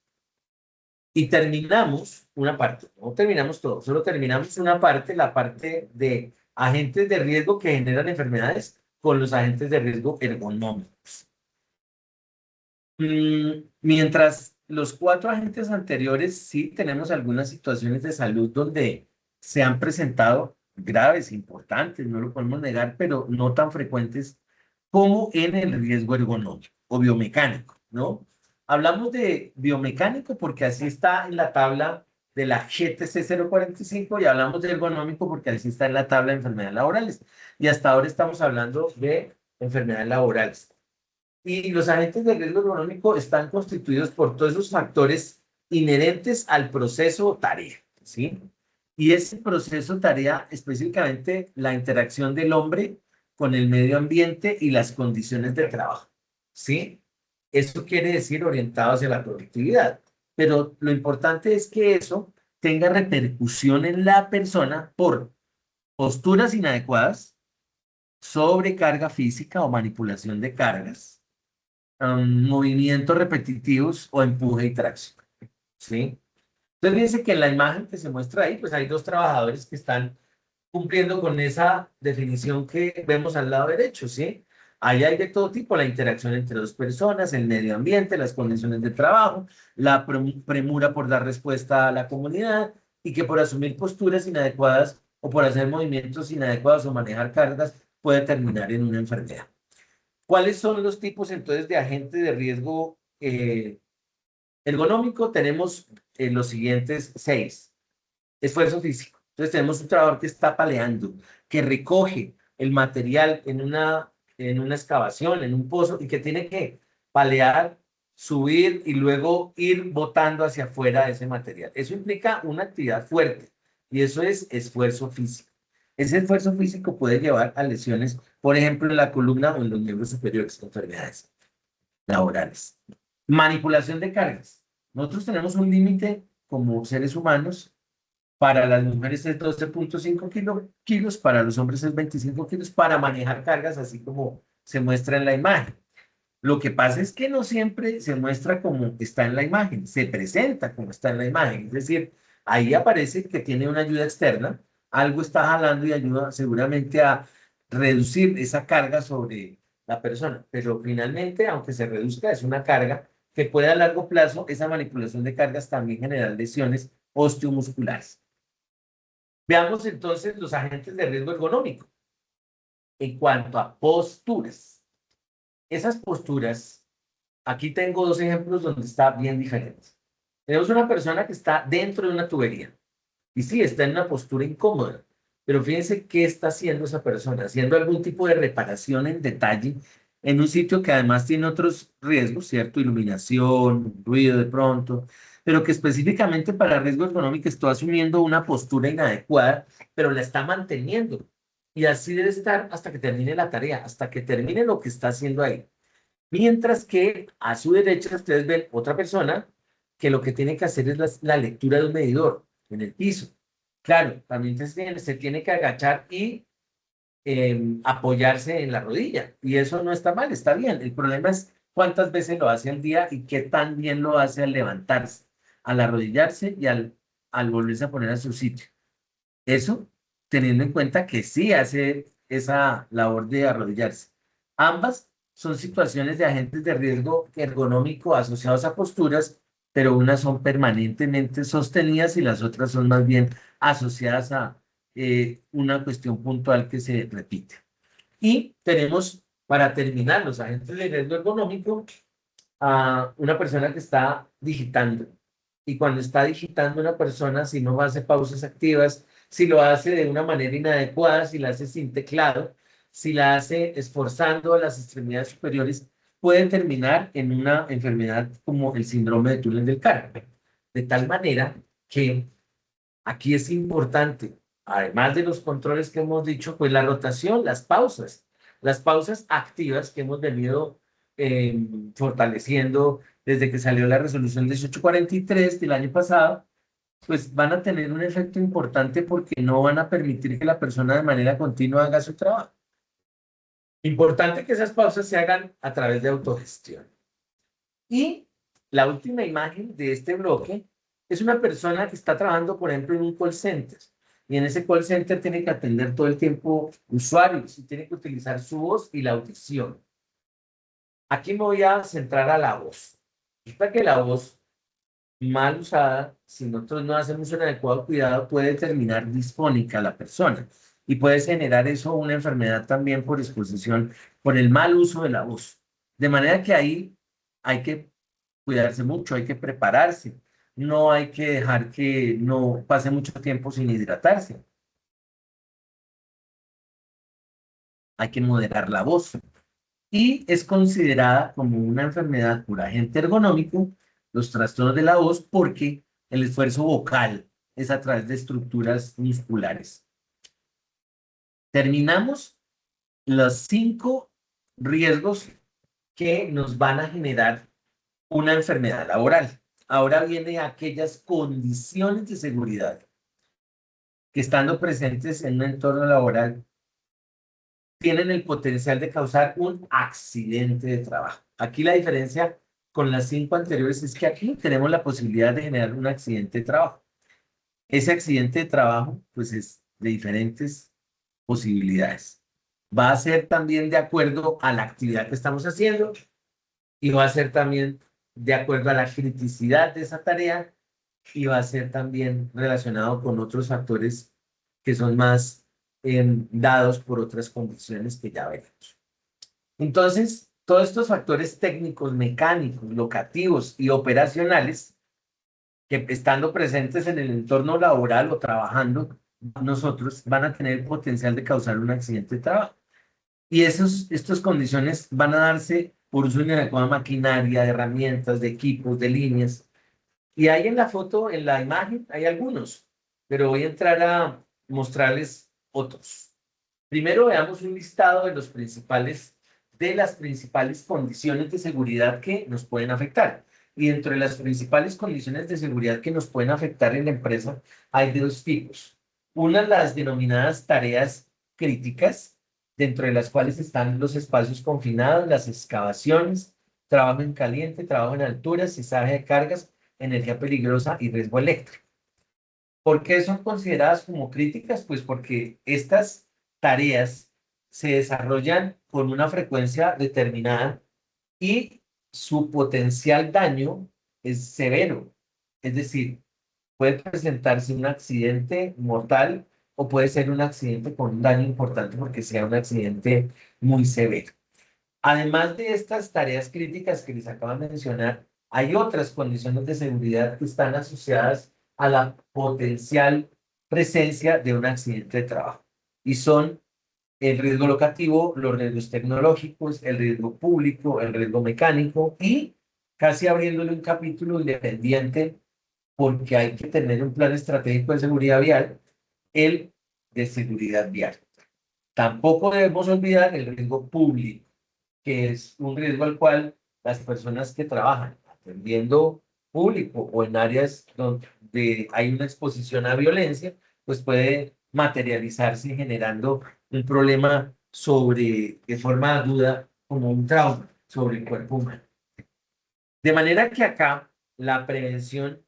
Y terminamos una parte, no terminamos todo, solo terminamos una parte, la parte de agentes de riesgo que generan enfermedades con los agentes de riesgo ergonómicos. Mientras los cuatro agentes anteriores sí tenemos algunas situaciones de salud donde se han presentado graves, importantes, no lo podemos negar, pero no tan frecuentes como en el riesgo ergonómico o biomecánico, ¿no? Hablamos de biomecánico porque así está en la tabla de la GTC 045 y hablamos de ergonómico porque así está en la tabla de enfermedades laborales. Y hasta ahora estamos hablando de enfermedades laborales. Y los agentes de riesgo ergonómico están constituidos por todos esos factores inherentes al proceso o tarea, ¿sí? Y ese proceso tarea, específicamente la interacción del hombre con el medio ambiente y las condiciones de trabajo, ¿sí? Eso quiere decir orientado hacia la productividad. Pero lo importante es que eso tenga repercusión en la persona por posturas inadecuadas, sobrecarga física o manipulación de cargas, movimientos repetitivos o empuje y tracción, ¿sí? Entonces, fíjense que en la imagen que se muestra ahí, pues hay dos trabajadores que están cumpliendo con esa definición que vemos al lado derecho, ¿sí? Ahí hay de todo tipo, la interacción entre dos personas, el medio ambiente, las condiciones de trabajo, la premura por dar respuesta a la comunidad y que por asumir posturas inadecuadas o por hacer movimientos inadecuados o manejar cargas puede terminar en una enfermedad. ¿Cuáles son los tipos entonces de agentes de riesgo ergonómico? Tenemos los siguientes 6. Esfuerzo físico. Entonces tenemos un trabajador que está paleando, que recoge el material en una excavación, en un pozo, y que tiene que palear, subir y luego ir botando hacia afuera ese material. Eso implica una actividad fuerte y eso es esfuerzo físico. Ese esfuerzo físico puede llevar a lesiones, por ejemplo, en la columna o en los miembros superiores, enfermedades laborales. Manipulación de cargas. Nosotros tenemos un límite como seres humanos. Para las mujeres es 12,5 kilos, para los hombres es 25 kilos para manejar cargas, así como se muestra en la imagen. Lo que pasa es que no siempre se muestra como está en la imagen, se presenta como está en la imagen. Es decir, ahí aparece que tiene una ayuda externa, algo está jalando y ayuda seguramente a reducir esa carga sobre la persona. Pero finalmente, aunque se reduzca, es una carga que puede a largo plazo, esa manipulación de cargas también generar lesiones osteomusculares. Veamos entonces los agentes de riesgo ergonómico. En cuanto a posturas, esas posturas, aquí tengo dos ejemplos donde está bien diferente. Tenemos una persona que está dentro de una tubería y sí, está en una postura incómoda, pero fíjense qué está haciendo esa persona, haciendo algún tipo de reparación en detalle en un sitio que además tiene otros riesgos, ¿cierto? Iluminación, ruido de pronto, pero que específicamente para riesgo económico está asumiendo una postura inadecuada, pero la está manteniendo. Y así debe estar hasta que termine la tarea, hasta que termine lo que está haciendo ahí. Mientras que a su derecha ustedes ven otra persona que lo que tiene que hacer es la lectura de un medidor en el piso. Claro, también se tiene que agachar y apoyarse en la rodilla. Y eso no está mal, está bien. El problema es cuántas veces lo hace al día y qué tan bien lo hace al levantarse, al arrodillarse y al volverse a poner a su sitio. Eso teniendo en cuenta que sí hace esa labor de arrodillarse. Ambas son situaciones de agentes de riesgo ergonómico asociados a posturas, pero unas son permanentemente sostenidas y las otras son más bien asociadas a una cuestión puntual que se repite. Y tenemos, para terminar, los agentes de riesgo ergonómico, a una persona que está digitando. Y cuando está digitando una persona, si no hace pausas activas, si lo hace de una manera inadecuada, si la hace sin teclado, si la hace esforzando a las extremidades superiores, puede terminar en una enfermedad como el síndrome de túnel del carpo. De tal manera que aquí es importante, además de los controles que hemos dicho, pues la rotación, las pausas activas que hemos venido fortaleciendo desde que salió la resolución 1843 del año pasado, pues van a tener un efecto importante porque no van a permitir que la persona de manera continua haga su trabajo. Importante que esas pausas se hagan a través de autogestión. Y la última imagen de este bloque es una persona que está trabajando, por ejemplo, en un call center. Y en ese call center tiene que atender todo el tiempo usuarios y tiene que utilizar su voz y la audición. Aquí me voy a centrar a la voz. Resulta que la voz mal usada, si nosotros no hacemos un adecuado cuidado, puede terminar disfónica a la persona. Y puede generar eso una enfermedad también por exposición, por el mal uso de la voz. De manera que ahí hay que cuidarse mucho, hay que prepararse. No hay que dejar que no pase mucho tiempo sin hidratarse. Hay que moderar la voz. y es considerada como una enfermedad por agente ergonómico, los trastornos de la voz, porque el esfuerzo vocal es a través de estructuras musculares. Terminamos los 5 riesgos que nos van a generar una enfermedad laboral. Ahora vienen aquellas condiciones de seguridad que, estando presentes en un entorno laboral, tienen el potencial de causar un accidente de trabajo. Aquí la diferencia con las 5 anteriores es que aquí tenemos la posibilidad de generar un accidente de trabajo. Ese accidente de trabajo, pues, es de diferentes posibilidades. Va a ser también de acuerdo a la actividad que estamos haciendo y va a ser también de acuerdo a la criticidad de esa tarea y va a ser también relacionado con otros factores que son más dados por otras condiciones que ya veremos. Entonces, todos estos factores técnicos, mecánicos, locativos y operacionales que, estando presentes en el entorno laboral o trabajando nosotros, van a tener el potencial de causar un accidente de trabajo. Y estas condiciones van a darse por uso inadecuado de maquinaria, de herramientas, de equipos, de líneas. Y ahí en la foto, en la imagen, hay algunos, pero voy a entrar a mostrarles otros. Primero veamos un listado de las principales condiciones de seguridad que nos pueden afectar. Y dentro de las principales condiciones de seguridad que nos pueden afectar en la empresa hay de 2 tipos. Una, las denominadas tareas críticas, dentro de las cuales están los espacios confinados, las excavaciones, trabajo en caliente, trabajo en alturas, izaje de cargas, energía peligrosa y riesgo eléctrico. ¿Por qué son consideradas como críticas? Pues porque estas tareas se desarrollan con una frecuencia determinada y su potencial daño es severo. Es decir, puede presentarse un accidente mortal o puede ser un accidente con un daño importante porque sea un accidente muy severo. Además de estas tareas críticas que les acabo de mencionar, hay otras condiciones de seguridad que están asociadas a la potencial presencia de un accidente de trabajo. Y son el riesgo locativo, los riesgos tecnológicos, el riesgo público, el riesgo mecánico y, casi abriéndole un capítulo independiente, porque hay que tener un plan estratégico de seguridad vial, el de seguridad vial. Tampoco debemos olvidar el riesgo público, que es un riesgo al cual las personas que trabajan atendiendo público o en áreas donde hay una exposición a violencia, pues puede materializarse generando un problema de forma aguda, como un trauma sobre el cuerpo humano. De manera que acá la prevención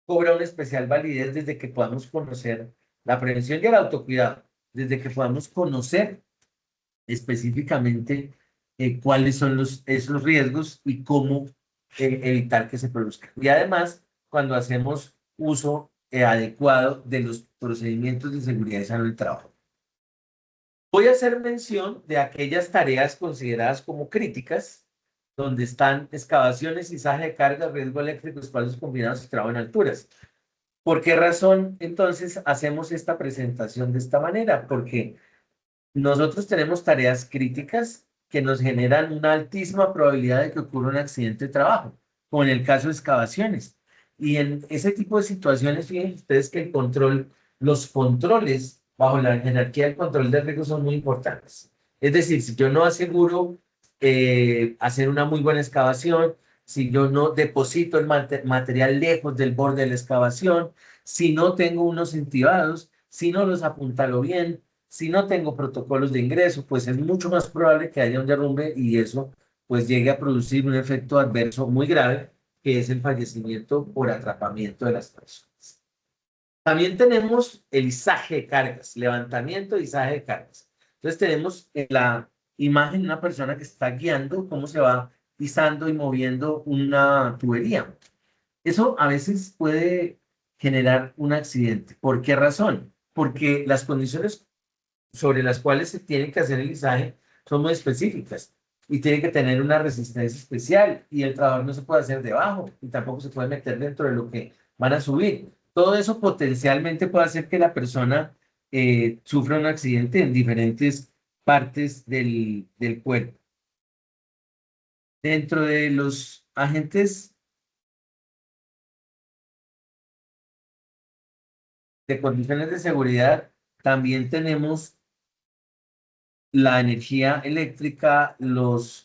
cobra una especial validez desde que podamos conocer la prevención y el autocuidado, desde que podamos conocer específicamente cuáles son esos riesgos y cómo evitar que se produzcan. Y además, cuando hacemos uso adecuado de los procedimientos de seguridad y salud del trabajo. Voy a hacer mención de aquellas tareas consideradas como críticas, donde están excavaciones, izaje de carga, riesgo eléctrico, espacios combinados y trabajo en alturas. ¿Por qué razón entonces hacemos esta presentación de esta manera? Porque nosotros tenemos tareas críticas que nos generan una altísima probabilidad de que ocurra un accidente de trabajo, como en el caso de excavaciones. Y en ese tipo de situaciones, fíjense ustedes que los controles bajo la jerarquía del control de riesgo son muy importantes. Es decir, si yo no aseguro hacer una muy buena excavación, si yo no deposito el material lejos del borde de la excavación, si no tengo unos intibados, si no los apuntalo bien, si no tengo protocolos de ingreso, pues es mucho más probable que haya un derrumbe y eso pues llegue a producir un efecto adverso muy grave, que es el fallecimiento por atrapamiento de las personas. También tenemos el izaje de cargas, levantamiento y izaje de cargas. Entonces tenemos en la imagen una persona que está guiando cómo se va izando y moviendo una tubería. Eso a veces puede generar un accidente. ¿Por qué razón? Porque las condiciones sobre las cuales se tiene que hacer el izaje son muy específicas y tiene que tener una resistencia especial y el trabajador no se puede hacer debajo y tampoco se puede meter dentro de lo que van a subir. Todo eso potencialmente puede hacer que la persona sufra un accidente en diferentes partes del cuerpo. Dentro de los agentes de condiciones de seguridad, también tenemos la energía eléctrica,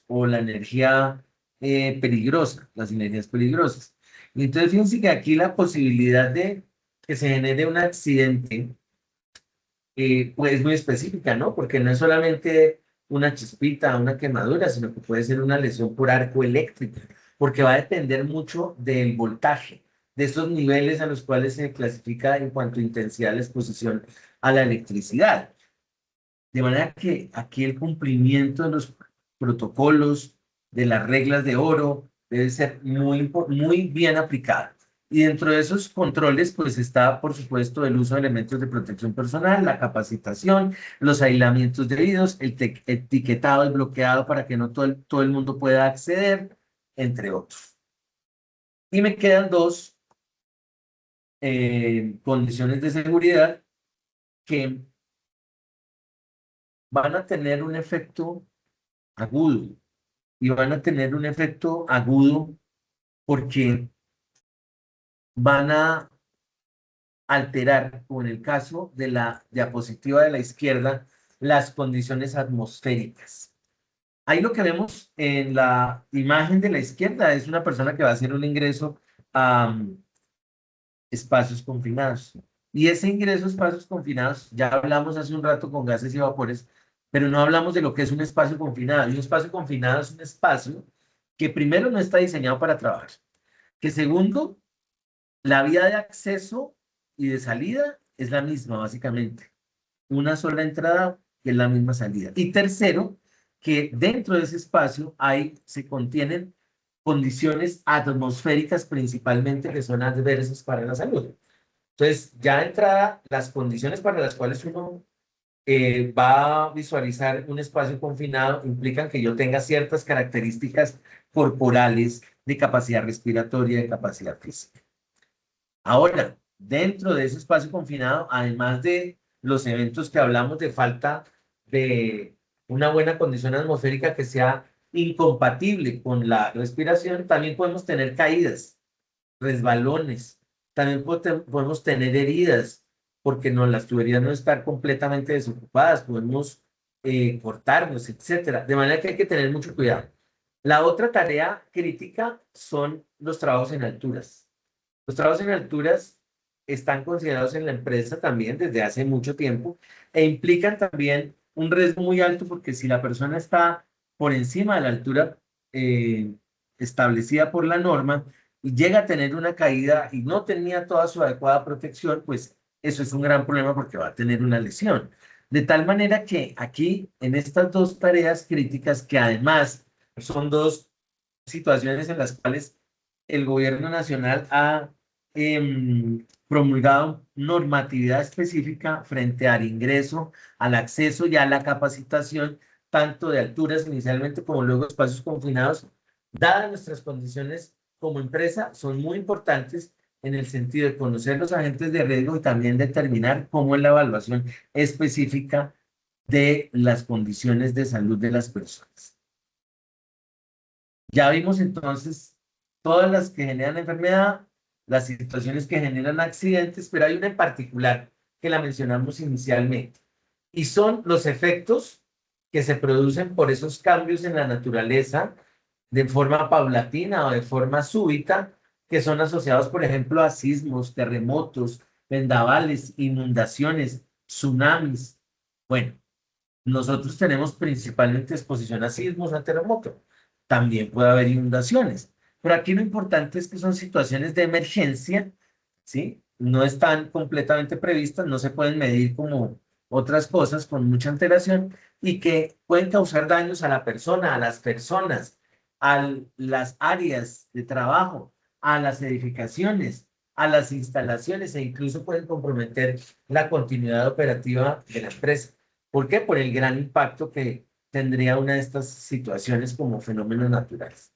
o la energía peligrosa, las energías peligrosas. Y entonces fíjense que aquí la posibilidad de que se genere un accidente pues es muy específica, ¿no? Porque no es solamente una chispita, una quemadura, sino que puede ser una lesión por arco eléctrico, porque va a depender mucho del voltaje, de esos niveles a los cuales se clasifica en cuanto a intensidad de la exposición a la electricidad. De manera que aquí el cumplimiento de los protocolos, de las reglas de oro, debe ser muy bien aplicado. Y dentro de esos controles, pues está, por supuesto, el uso de elementos de protección personal, la capacitación, los aislamientos debidos, el etiquetado y bloqueado para que no todo el mundo pueda acceder, entre otros. Y me quedan dos condiciones de seguridad que van a tener un efecto agudo y van a tener un efecto agudo porque van a alterar, como en el caso de la diapositiva de la izquierda, las condiciones atmosféricas. Ahí lo que vemos en la imagen de la izquierda es una persona que va a hacer un ingreso a espacios confinados. Y ese ingreso a espacios confinados, ya hablamos hace un rato con gases y vapores, pero no hablamos de lo que es un espacio confinado. Y un espacio confinado es un espacio que primero no está diseñado para trabajar, que segundo, la vía de acceso y de salida es la misma, básicamente. Una sola entrada que es la misma salida. Y tercero, que dentro de ese espacio se contienen condiciones atmosféricas principalmente que son adversas para la salud. Entonces, ya de entrada, las condiciones para las cuales uno va a visualizar un espacio confinado implican que yo tenga ciertas características corporales de capacidad respiratoria, de capacidad física. Ahora, dentro de ese espacio confinado, además de los eventos que hablamos de falta de una buena condición atmosférica que sea incompatible con la respiración, también podemos tener caídas, resbalones, también podemos tener heridas, porque no, las tuberías no están completamente desocupadas, podemos cortarnos, etcétera. De manera que hay que tener mucho cuidado. La otra tarea crítica son los trabajos en alturas. Los trabajos en alturas están considerados en la empresa también desde hace mucho tiempo e implican también un riesgo muy alto porque si la persona está por encima de la altura eh, establecida por la norma y llega a tener una caída y no tenía toda su adecuada protección, pues eso es un gran problema porque va a tener una lesión. De tal manera que aquí, en estas dos tareas críticas, que además son dos situaciones en las cuales el gobierno nacional ha promulgado normatividad específica frente al ingreso, al acceso y a la capacitación, tanto de alturas inicialmente como luego espacios confinados, dadas nuestras condiciones como empresa, son muy importantes en el sentido de conocer los agentes de riesgo y también determinar cómo es la evaluación específica de las condiciones de salud de las personas. Ya vimos entonces todas las que generan enfermedad, las situaciones que generan accidentes, pero hay una en particular que la mencionamos inicialmente, y son los efectos que se producen por esos cambios en la naturaleza de forma paulatina o de forma súbita, que son asociados, por ejemplo, a sismos, terremotos, vendavales, inundaciones, tsunamis. Bueno, nosotros tenemos principalmente exposición a sismos, a terremotos. También puede haber inundaciones. Pero aquí lo importante es que son situaciones de emergencia, ¿sí? No están completamente previstas, no se pueden medir como otras cosas con mucha antelación y que pueden causar daños a la persona, a las personas, a las áreas de trabajo, a las edificaciones, a las instalaciones e incluso pueden comprometer la continuidad operativa de la empresa. ¿Por qué? Por el gran impacto que tendría una de estas situaciones como fenómenos naturales.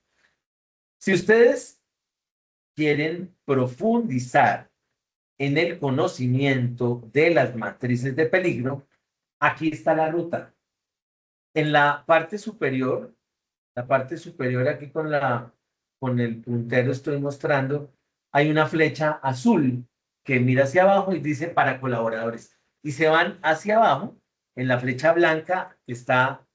Si ustedes quieren profundizar en el conocimiento de las matrices de peligro, aquí está la ruta. En la parte superior la parte superior aquí con el puntero estoy mostrando, hay una flecha azul que mira hacia abajo y dice para colaboradores. Y se van hacia abajo, en la flecha blanca que está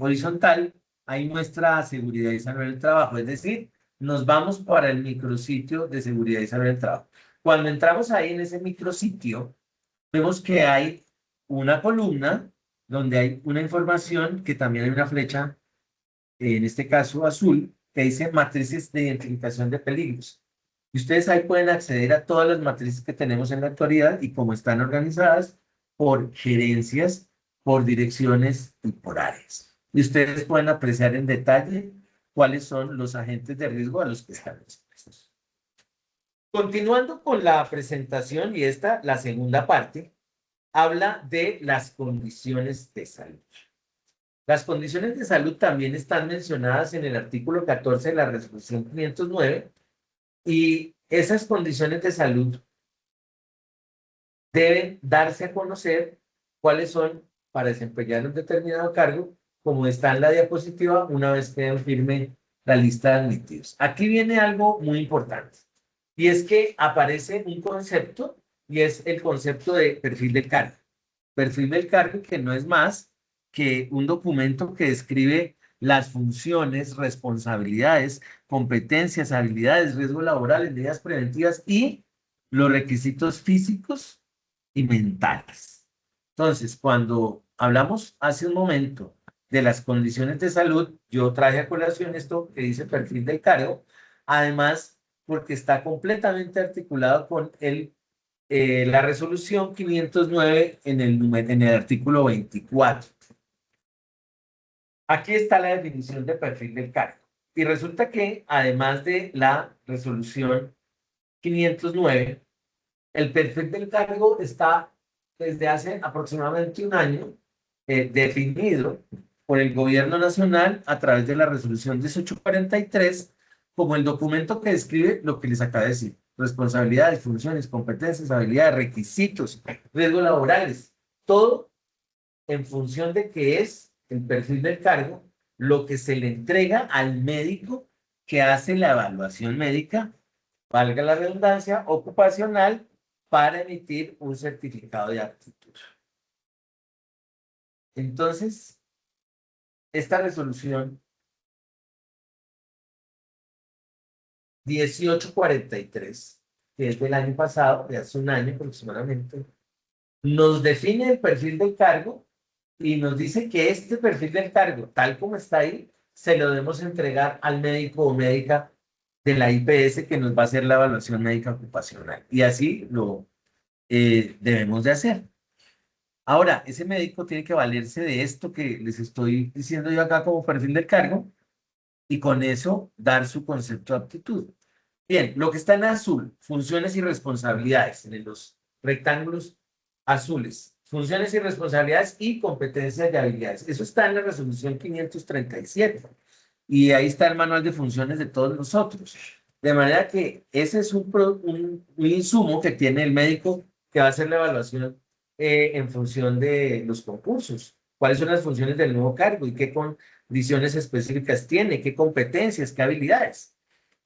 horizontal, ahí muestra seguridad y salud del trabajo. Es decir, nos vamos para el micrositio de seguridad y salud del trabajo. Cuando entramos ahí en ese micrositio, vemos que hay una columna donde hay una información que también hay una flecha, en este caso azul, que dice matrices de identificación de peligros. Y ustedes ahí pueden acceder a todas las matrices que tenemos en la actualidad y cómo están organizadas por gerencias, por direcciones y por áreas. Y ustedes pueden apreciar en detalle cuáles son los agentes de riesgo a los que están expuestos. Continuando con la presentación, y esta, la segunda parte, habla de las condiciones de salud. Las condiciones de salud también están mencionadas en el artículo 14 de la resolución 509 y esas condiciones de salud deben darse a conocer cuáles son para desempeñar un determinado cargo, como está en la diapositiva, una vez que firme la lista de admitidos. Aquí viene algo muy importante y es que aparece un concepto y es el concepto de perfil del cargo. Perfil del cargo que no es más que un documento que describe las funciones, responsabilidades, competencias, habilidades, riesgos laborales, medidas preventivas y los requisitos físicos y mentales. Entonces, cuando hablamos hace un momento de las condiciones de salud, yo traje a colación esto que dice perfil del cargo, además porque está completamente articulado con la resolución 509 en el artículo 24. Aquí está la definición de perfil del cargo. Y resulta que, además de la resolución 509, el perfil del cargo está desde hace aproximadamente un año definido por el Gobierno Nacional a través de la resolución 1843 como el documento que describe lo que les acabo de decir: responsabilidades, funciones, competencias, habilidades, requisitos, riesgos laborales, todo en función de qué es el perfil del cargo, lo que se le entrega al médico que hace la evaluación médica, valga la redundancia, ocupacional, para emitir un certificado de aptitud. Entonces, esta resolución 1843, que es del año pasado, de hace un año aproximadamente, nos define el perfil del cargo y nos dice que este perfil del cargo, tal como está ahí, se lo debemos entregar al médico o médica de la IPS que nos va a hacer la evaluación médica ocupacional. Y así lo debemos de hacer. Ahora, ese médico tiene que valerse de esto que les estoy diciendo yo acá como perfil del cargo y con eso dar su concepto de aptitud. Bien, lo que está en azul, funciones y responsabilidades, en los rectángulos azules, funciones y responsabilidades y competencias y habilidades. Eso está en la resolución 537 y ahí está el manual de funciones de todos nosotros. De manera que ese es un insumo que tiene el médico que va a hacer la evaluación en función de los concursos. ¿Cuáles son las funciones del nuevo cargo y qué condiciones específicas tiene, qué competencias, qué habilidades?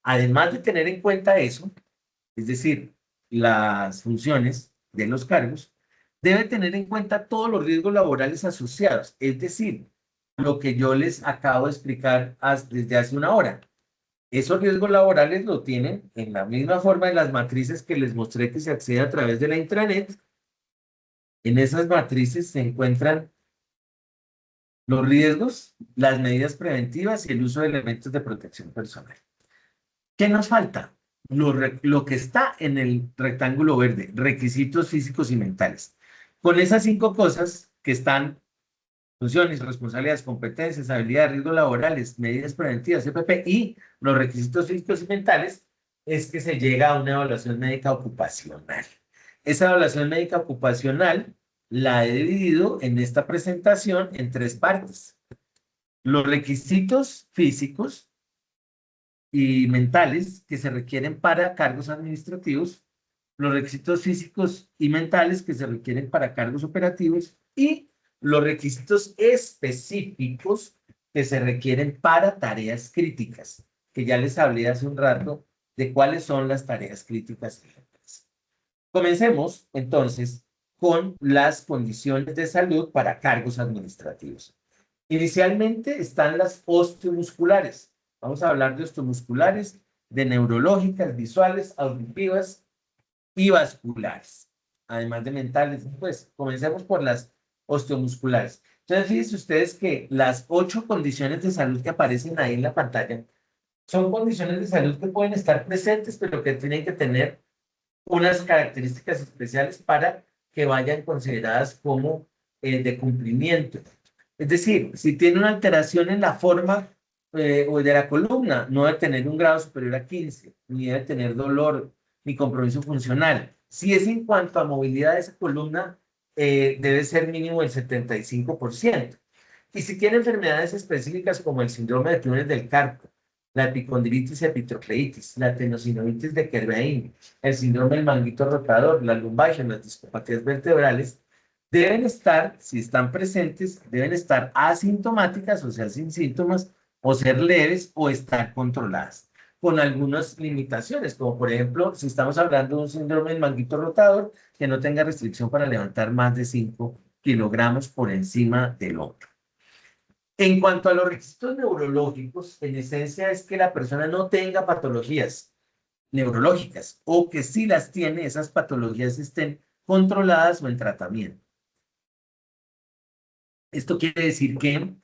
Además de tener en cuenta eso, es decir, las funciones de los cargos, debe tener en cuenta todos los riesgos laborales asociados, es decir, lo que yo les acabo de explicar desde hace una hora. Esos riesgos laborales lo tienen en la misma forma de las matrices que les mostré que se accede a través de la intranet. En esas matrices se encuentran los riesgos, las medidas preventivas y el uso de elementos de protección personal. ¿Qué nos falta? Lo que está en el rectángulo verde, requisitos físicos y mentales. Con esas 5 cosas que están: funciones, responsabilidades, competencias, habilidades, riesgos laborales, medidas preventivas, CPP y los requisitos físicos y mentales, es que se llega a una evaluación médica ocupacional. Esa evaluación médica ocupacional la he dividido en esta presentación en 3 partes. Los requisitos físicos y mentales que se requieren para cargos administrativos, los requisitos físicos y mentales que se requieren para cargos operativos y los requisitos específicos que se requieren para tareas críticas, que ya les hablé hace un rato de cuáles son las tareas críticas en la empresa. Comencemos entonces con las condiciones de salud para cargos administrativos. Inicialmente están las osteomusculares. Vamos a hablar de osteomusculares, de neurológicas, visuales, auditivas y vasculares, además de mentales. Pues comencemos por las osteomusculares. Entonces, fíjense ustedes que las 8 condiciones de salud que aparecen ahí en la pantalla son condiciones de salud que pueden estar presentes, pero que tienen que tener unas características especiales para que vayan consideradas como de cumplimiento. Es decir, si tiene una alteración en la forma o de la columna, no debe tener un grado superior a 15, ni debe tener dolor, ni compromiso funcional. Si es en cuanto a movilidad de esa columna, debe ser mínimo el 75%. Y si tiene enfermedades específicas como el síndrome de túneles del carpo, la epicondilitis y epitocleitis, la tenosinovitis de Kerbein, el síndrome del manguito rotador, la lumbalgia, las discopatías vertebrales, deben estar, si están presentes, deben estar asintomáticas, o sea, sin síntomas, o ser leves, o estar controladas, con algunas limitaciones, como por ejemplo, si estamos hablando de un síndrome del manguito rotador, que no tenga restricción para levantar más de 5 kilogramos por encima del hombro. En cuanto a los requisitos neurológicos, en esencia es que la persona no tenga patologías neurológicas o que si las tiene, esas patologías estén controladas o en tratamiento. Esto quiere decir que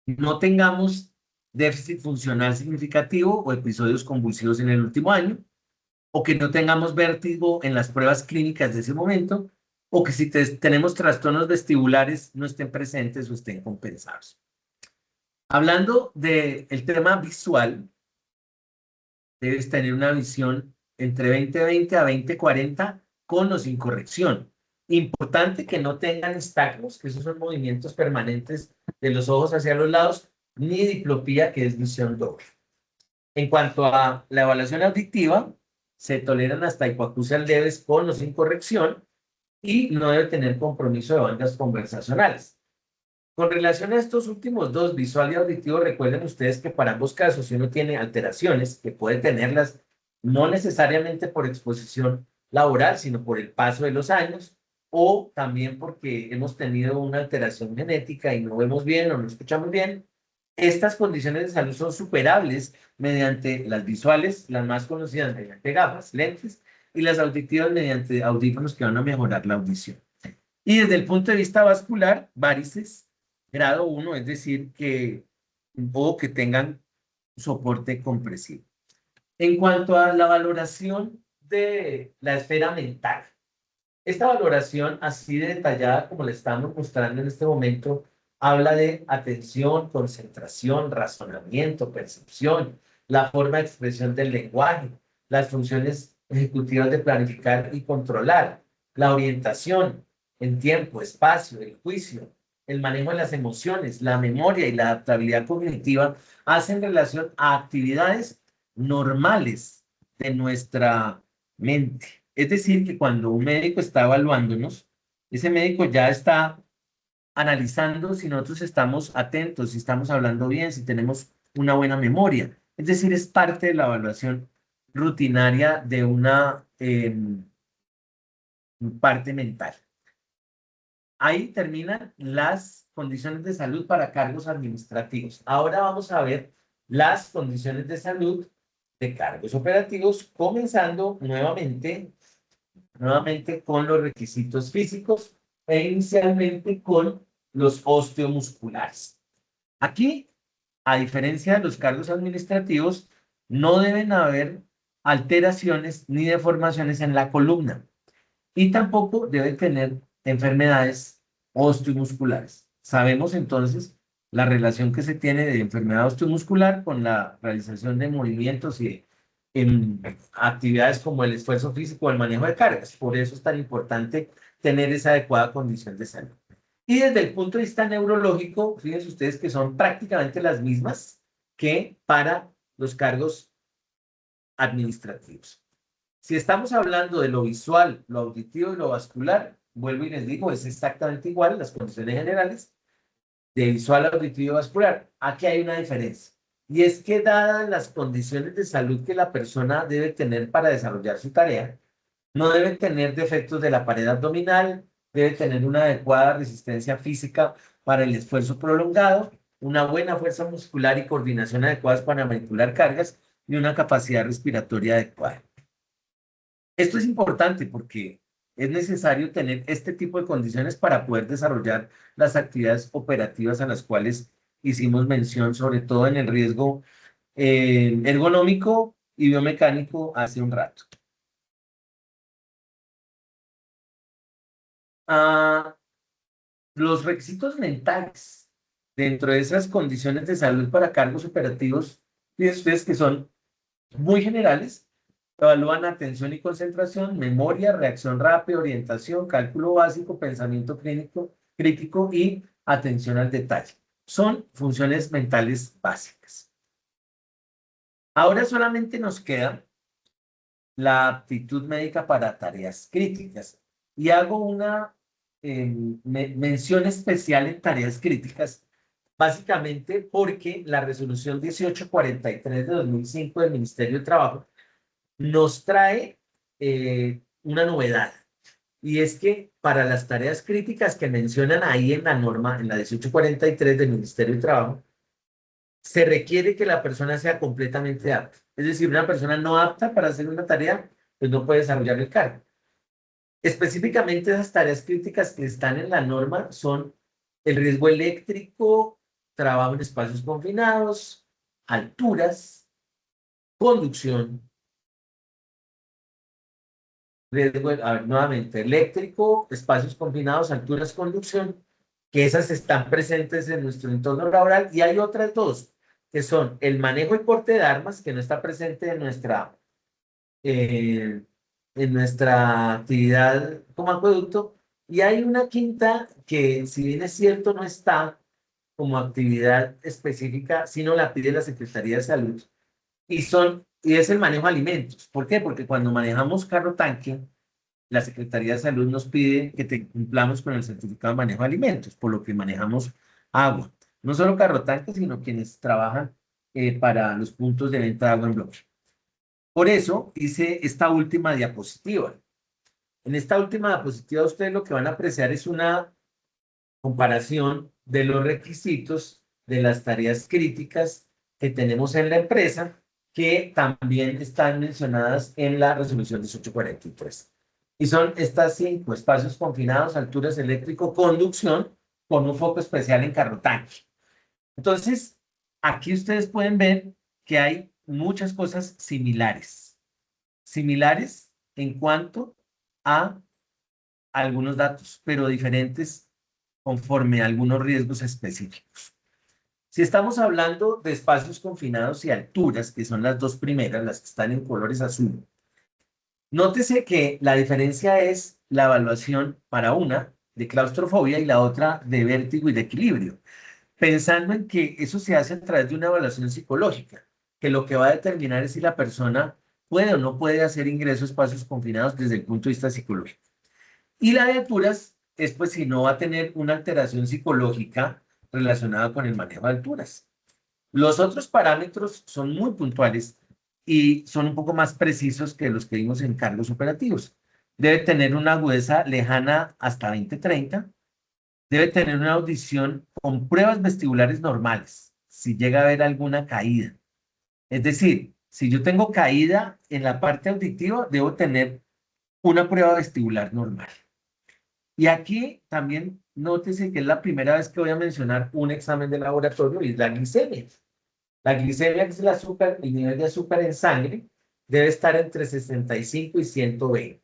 no tengamos déficit funcional significativo o episodios convulsivos en el último año, o que no tengamos vértigo en las pruebas clínicas de ese momento, o que si tenemos trastornos vestibulares no estén presentes o estén compensados. Hablando del tema visual, debes tener una visión entre 20/20 a 20/40 con o sin corrección. Importante que no tengan estacnos, que esos son movimientos permanentes de los ojos hacia los lados, ni diplopía, que es visión doble. En cuanto a la evaluación auditiva, se toleran hasta hipoacusias leves con o sin corrección y no debe tener compromiso de bandas conversacionales. Con relación a estos últimos dos, visual y auditivo, recuerden ustedes que para ambos casos, si uno tiene alteraciones, que puede tenerlas no necesariamente por exposición laboral, sino por el paso de los años, o también porque hemos tenido una alteración genética y no vemos bien o no escuchamos bien, estas condiciones de salud son superables mediante las visuales, las más conocidas mediante gafas, lentes, y las auditivas mediante audífonos que van a mejorar la audición. Y desde el punto de vista vascular, varices, grado 1, es decir, que tengan soporte compresivo. En cuanto a la valoración de la esfera mental, esta valoración, así de detallada como la estamos mostrando en este momento, habla de atención, concentración, razonamiento, percepción, la forma de expresión del lenguaje, las funciones ejecutivas de planificar y controlar, la orientación en tiempo, espacio, el juicio, el manejo de las emociones, la memoria y la adaptabilidad cognitiva hacen relación a actividades normales de nuestra mente. Es decir, que cuando un médico está evaluándonos, ese médico ya está analizando si nosotros estamos atentos, si estamos hablando bien, si tenemos una buena memoria. Es decir, es parte de la evaluación rutinaria de una parte mental. Ahí terminan las condiciones de salud para cargos administrativos. Ahora vamos a ver las condiciones de salud de cargos operativos, comenzando nuevamente con los requisitos físicos e inicialmente con los osteomusculares. Aquí, a diferencia de los cargos administrativos, no deben haber alteraciones ni deformaciones en la columna y tampoco deben tener enfermedades osteomusculares. Sabemos entonces la relación que se tiene de enfermedad osteomuscular con la realización de movimientos y en actividades como el esfuerzo físico o el manejo de cargas. Por eso es tan importante tener esa adecuada condición de salud. Y desde el punto de vista neurológico, fíjense ustedes que son prácticamente las mismas que para los cargos administrativos. Si estamos hablando de lo visual, lo auditivo y lo vascular, vuelvo y les digo, es exactamente igual las condiciones generales. de visual, auditivo y vascular. Aquí hay una diferencia. Y es que dadas las condiciones de salud que la persona debe tener para desarrollar su tarea, no debe tener defectos de la pared abdominal, debe tener una adecuada resistencia física para el esfuerzo prolongado, una buena fuerza muscular y coordinación adecuadas para manipular cargas y una capacidad respiratoria adecuada. Esto es importante porque es necesario tener este tipo de condiciones para poder desarrollar las actividades operativas a las cuales hicimos mención, sobre todo en el riesgo ergonómico y biomecánico hace un rato. Los requisitos mentales dentro de esas condiciones de salud para cargos operativos, fíjense ustedes que son muy generales, evalúan atención y concentración, memoria, reacción rápida, orientación, cálculo básico, pensamiento crítico y atención al detalle. Son funciones mentales básicas. Ahora solamente nos queda la aptitud médica para tareas críticas. Y hago una mención especial en tareas críticas, básicamente porque la resolución 1843 de 2005 del Ministerio de Trabajo nos trae una novedad. Y es que para las tareas críticas que mencionan ahí en la norma, en la 1843 del Ministerio de Trabajo, se requiere que la persona sea completamente apta. Es decir, una persona no apta para hacer una tarea, pues no puede desarrollar el cargo. Específicamente esas tareas críticas que están en la norma son el riesgo eléctrico, trabajo en espacios confinados, alturas, conducción, riesgo, a ver, nuevamente, eléctrico, espacios confinados, alturas, conducción, que esas están presentes en nuestro entorno laboral, y hay otras dos, que son el manejo y porte de armas, que no está presente eh, en nuestra actividad como acueducto, y hay una quinta que, si bien es cierto, no está como actividad específica, sino la pide la Secretaría de Salud, y es el manejo de alimentos. ¿Por qué? Porque cuando manejamos carro tanque, la Secretaría de Salud nos pide que cumplamos con el certificado de manejo de alimentos, por lo que manejamos agua. No solo carro tanque, sino quienes trabajan para los puntos de venta de agua en bloque. Por eso hice esta última diapositiva. En esta última diapositiva ustedes lo que van a apreciar es una comparación de los requisitos de las tareas críticas que tenemos en la empresa, que también están mencionadas en la resolución 1843. Y son estas 5: espacios confinados, alturas, eléctrico, conducción, con un foco especial en carro tanque. Entonces, aquí ustedes pueden ver que hay muchas cosas similares en cuanto a algunos datos, pero diferentes conforme a algunos riesgos específicos. Si estamos hablando de espacios confinados y alturas, que son las dos primeras, las que están en colores azul, nótese que la diferencia es la evaluación para una de claustrofobia y la otra de vértigo y de equilibrio, pensando en que eso se hace a través de una evaluación psicológica, que lo que va a determinar es si la persona puede o no puede hacer ingreso a espacios confinados desde el punto de vista psicológico. Y la de alturas es pues si no va a tener una alteración psicológica relacionada con el manejo de alturas. Los otros parámetros son muy puntuales y son un poco más precisos que los que vimos en cargos operativos. Debe tener una agudeza lejana hasta 20-30. Debe tener una audición con pruebas vestibulares normales, si llega a haber alguna caída. Es decir, si yo tengo caída en la parte auditiva, debo tener una prueba vestibular normal. Y aquí también nótese que es la primera vez que voy a mencionar un examen de laboratorio y es la glicemia. La glicemia, que es el azúcar, el nivel de azúcar en sangre, debe estar entre 65 y 120.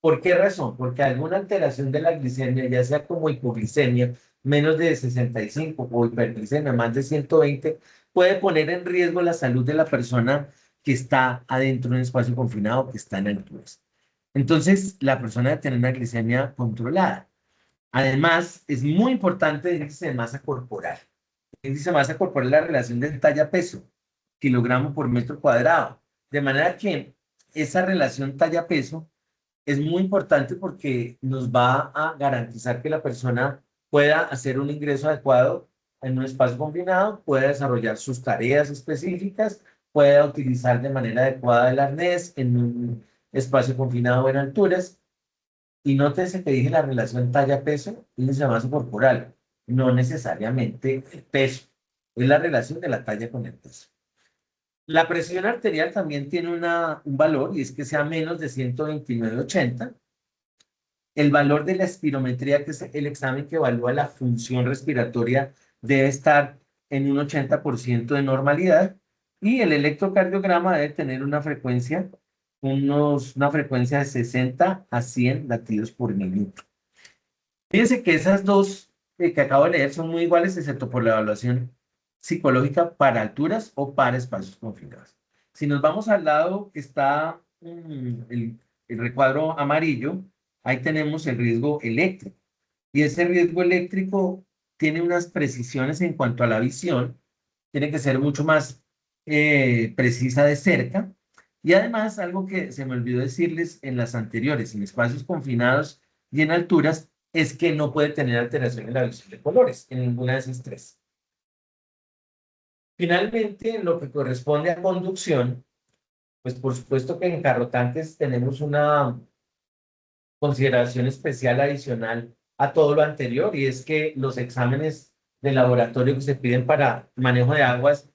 ¿Por qué razón? Porque alguna alteración de la glicemia, ya sea como hipoglicemia, menos de 65, o hiperglicemia, más de 120, puede poner en riesgo la salud de la persona que está adentro de un espacio confinado, que está en alturas. Entonces, la persona debe tener una glicemia controlada. Además, es muy importante el índice de masa corporal. El índice de masa corporal es la relación del talla-peso, kilogramo por metro cuadrado. De manera que esa relación talla-peso es muy importante porque nos va a garantizar que la persona pueda hacer un ingreso adecuado en un espacio confinado, pueda desarrollar sus tareas específicas, pueda utilizar de manera adecuada el arnés en un espacio confinado o en alturas. Y nótese que dije la relación talla-peso, índice de masa corporal, no necesariamente el peso, es la relación de la talla con el peso. La presión arterial también tiene un valor y es que sea menos de 129/80. El valor de la espirometría, que es el examen que evalúa la función respiratoria, debe estar en un 80% de normalidad y el electrocardiograma debe tener una frecuencia de 60 a 100 latidos por minuto. Fíjense que esas dos que acabo de leer son muy iguales, excepto por la evaluación psicológica para alturas o para espacios confinados. Si nos vamos al lado que está el recuadro amarillo, ahí tenemos el riesgo eléctrico. Y ese riesgo eléctrico tiene unas precisiones en cuanto a la visión, tiene que ser mucho más precisa de cerca. Y además, algo que se me olvidó decirles en las anteriores, en espacios confinados y en alturas, es que no puede tener alteración en la visión de colores, en ninguna de esas tres. Finalmente, en lo que corresponde a conducción, pues por supuesto que en carrotanques tenemos una consideración especial adicional a todo lo anterior, y es que los exámenes de laboratorio que se piden para manejo de aguas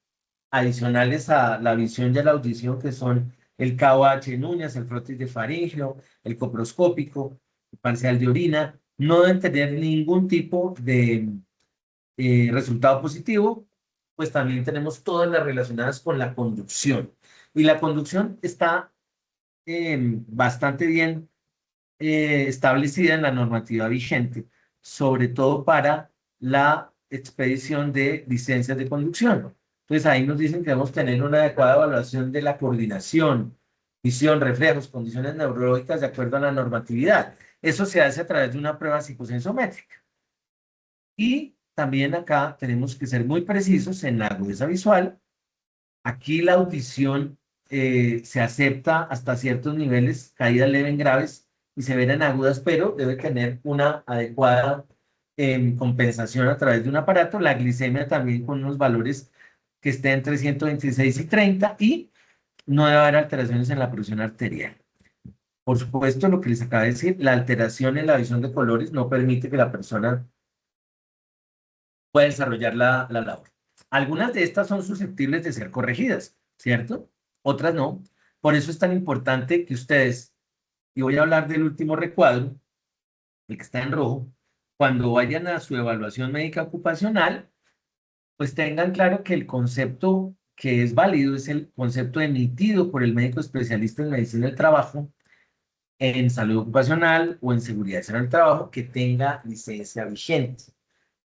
adicionales a la visión y a la audición, que son el KOH en uñas, el frotis de faringeo, el coproscópico, el parcial de orina, no deben tener ningún tipo de resultado positivo. Pues también tenemos todas las relacionadas con la conducción. Y la conducción está bastante bien establecida en la normativa vigente, sobre todo para la expedición de licencias de conducción. Entonces ahí nos dicen que debemos tener una adecuada evaluación de la coordinación, visión, reflejos, condiciones neurológicas de acuerdo a la normatividad. Eso se hace a través de una prueba psicosensométrica. Y también acá tenemos que ser muy precisos en la agudeza visual. Aquí la audición se acepta hasta ciertos niveles, caídas leves en graves y severa en agudas, pero debe tener una adecuada compensación a través de un aparato. La glicemia también con unos valores que estén entre 126 y 30 y no debe haber alteraciones en la presión arterial. Por supuesto, lo que les acabo de decir, la alteración en la visión de colores no permite que la persona pueda desarrollar la labor. Algunas de estas son susceptibles de ser corregidas, ¿cierto? Otras no. Por eso es tan importante que ustedes, y voy a hablar del último recuadro, el que está en rojo, cuando vayan a su evaluación médica ocupacional, pues tengan claro que el concepto que es válido es el concepto emitido por el médico especialista en medicina del trabajo, en salud ocupacional o en seguridad en el trabajo que tenga licencia vigente.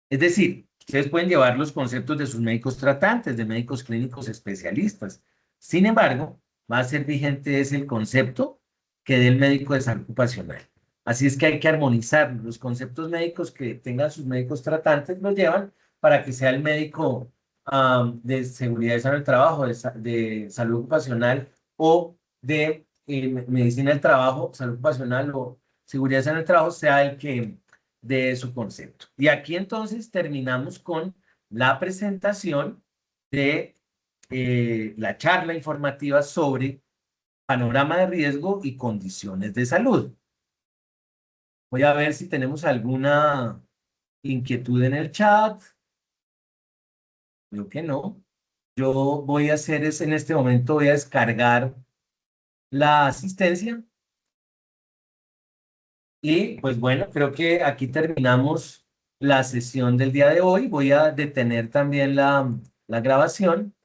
Es decir, ustedes pueden llevar los conceptos de sus médicos tratantes, de médicos clínicos especialistas. Sin embargo, va a ser vigente es el concepto que dé el médico de salud ocupacional. Así es que hay que armonizar los conceptos médicos que tengan sus médicos tratantes, los llevan para que sea el médico de seguridad y salud del trabajo, de salud ocupacional o de medicina del trabajo, salud ocupacional o seguridad y salud del trabajo, sea el que de su concepto. Y aquí entonces terminamos con la presentación de la charla informativa sobre panorama de riesgo y condiciones de salud. Voy a ver si tenemos alguna inquietud en el chat. Creo que no. Yo voy a hacer es en este momento, voy a descargar la asistencia. Y pues bueno, creo que aquí terminamos la sesión del día de hoy. Voy a detener también la grabación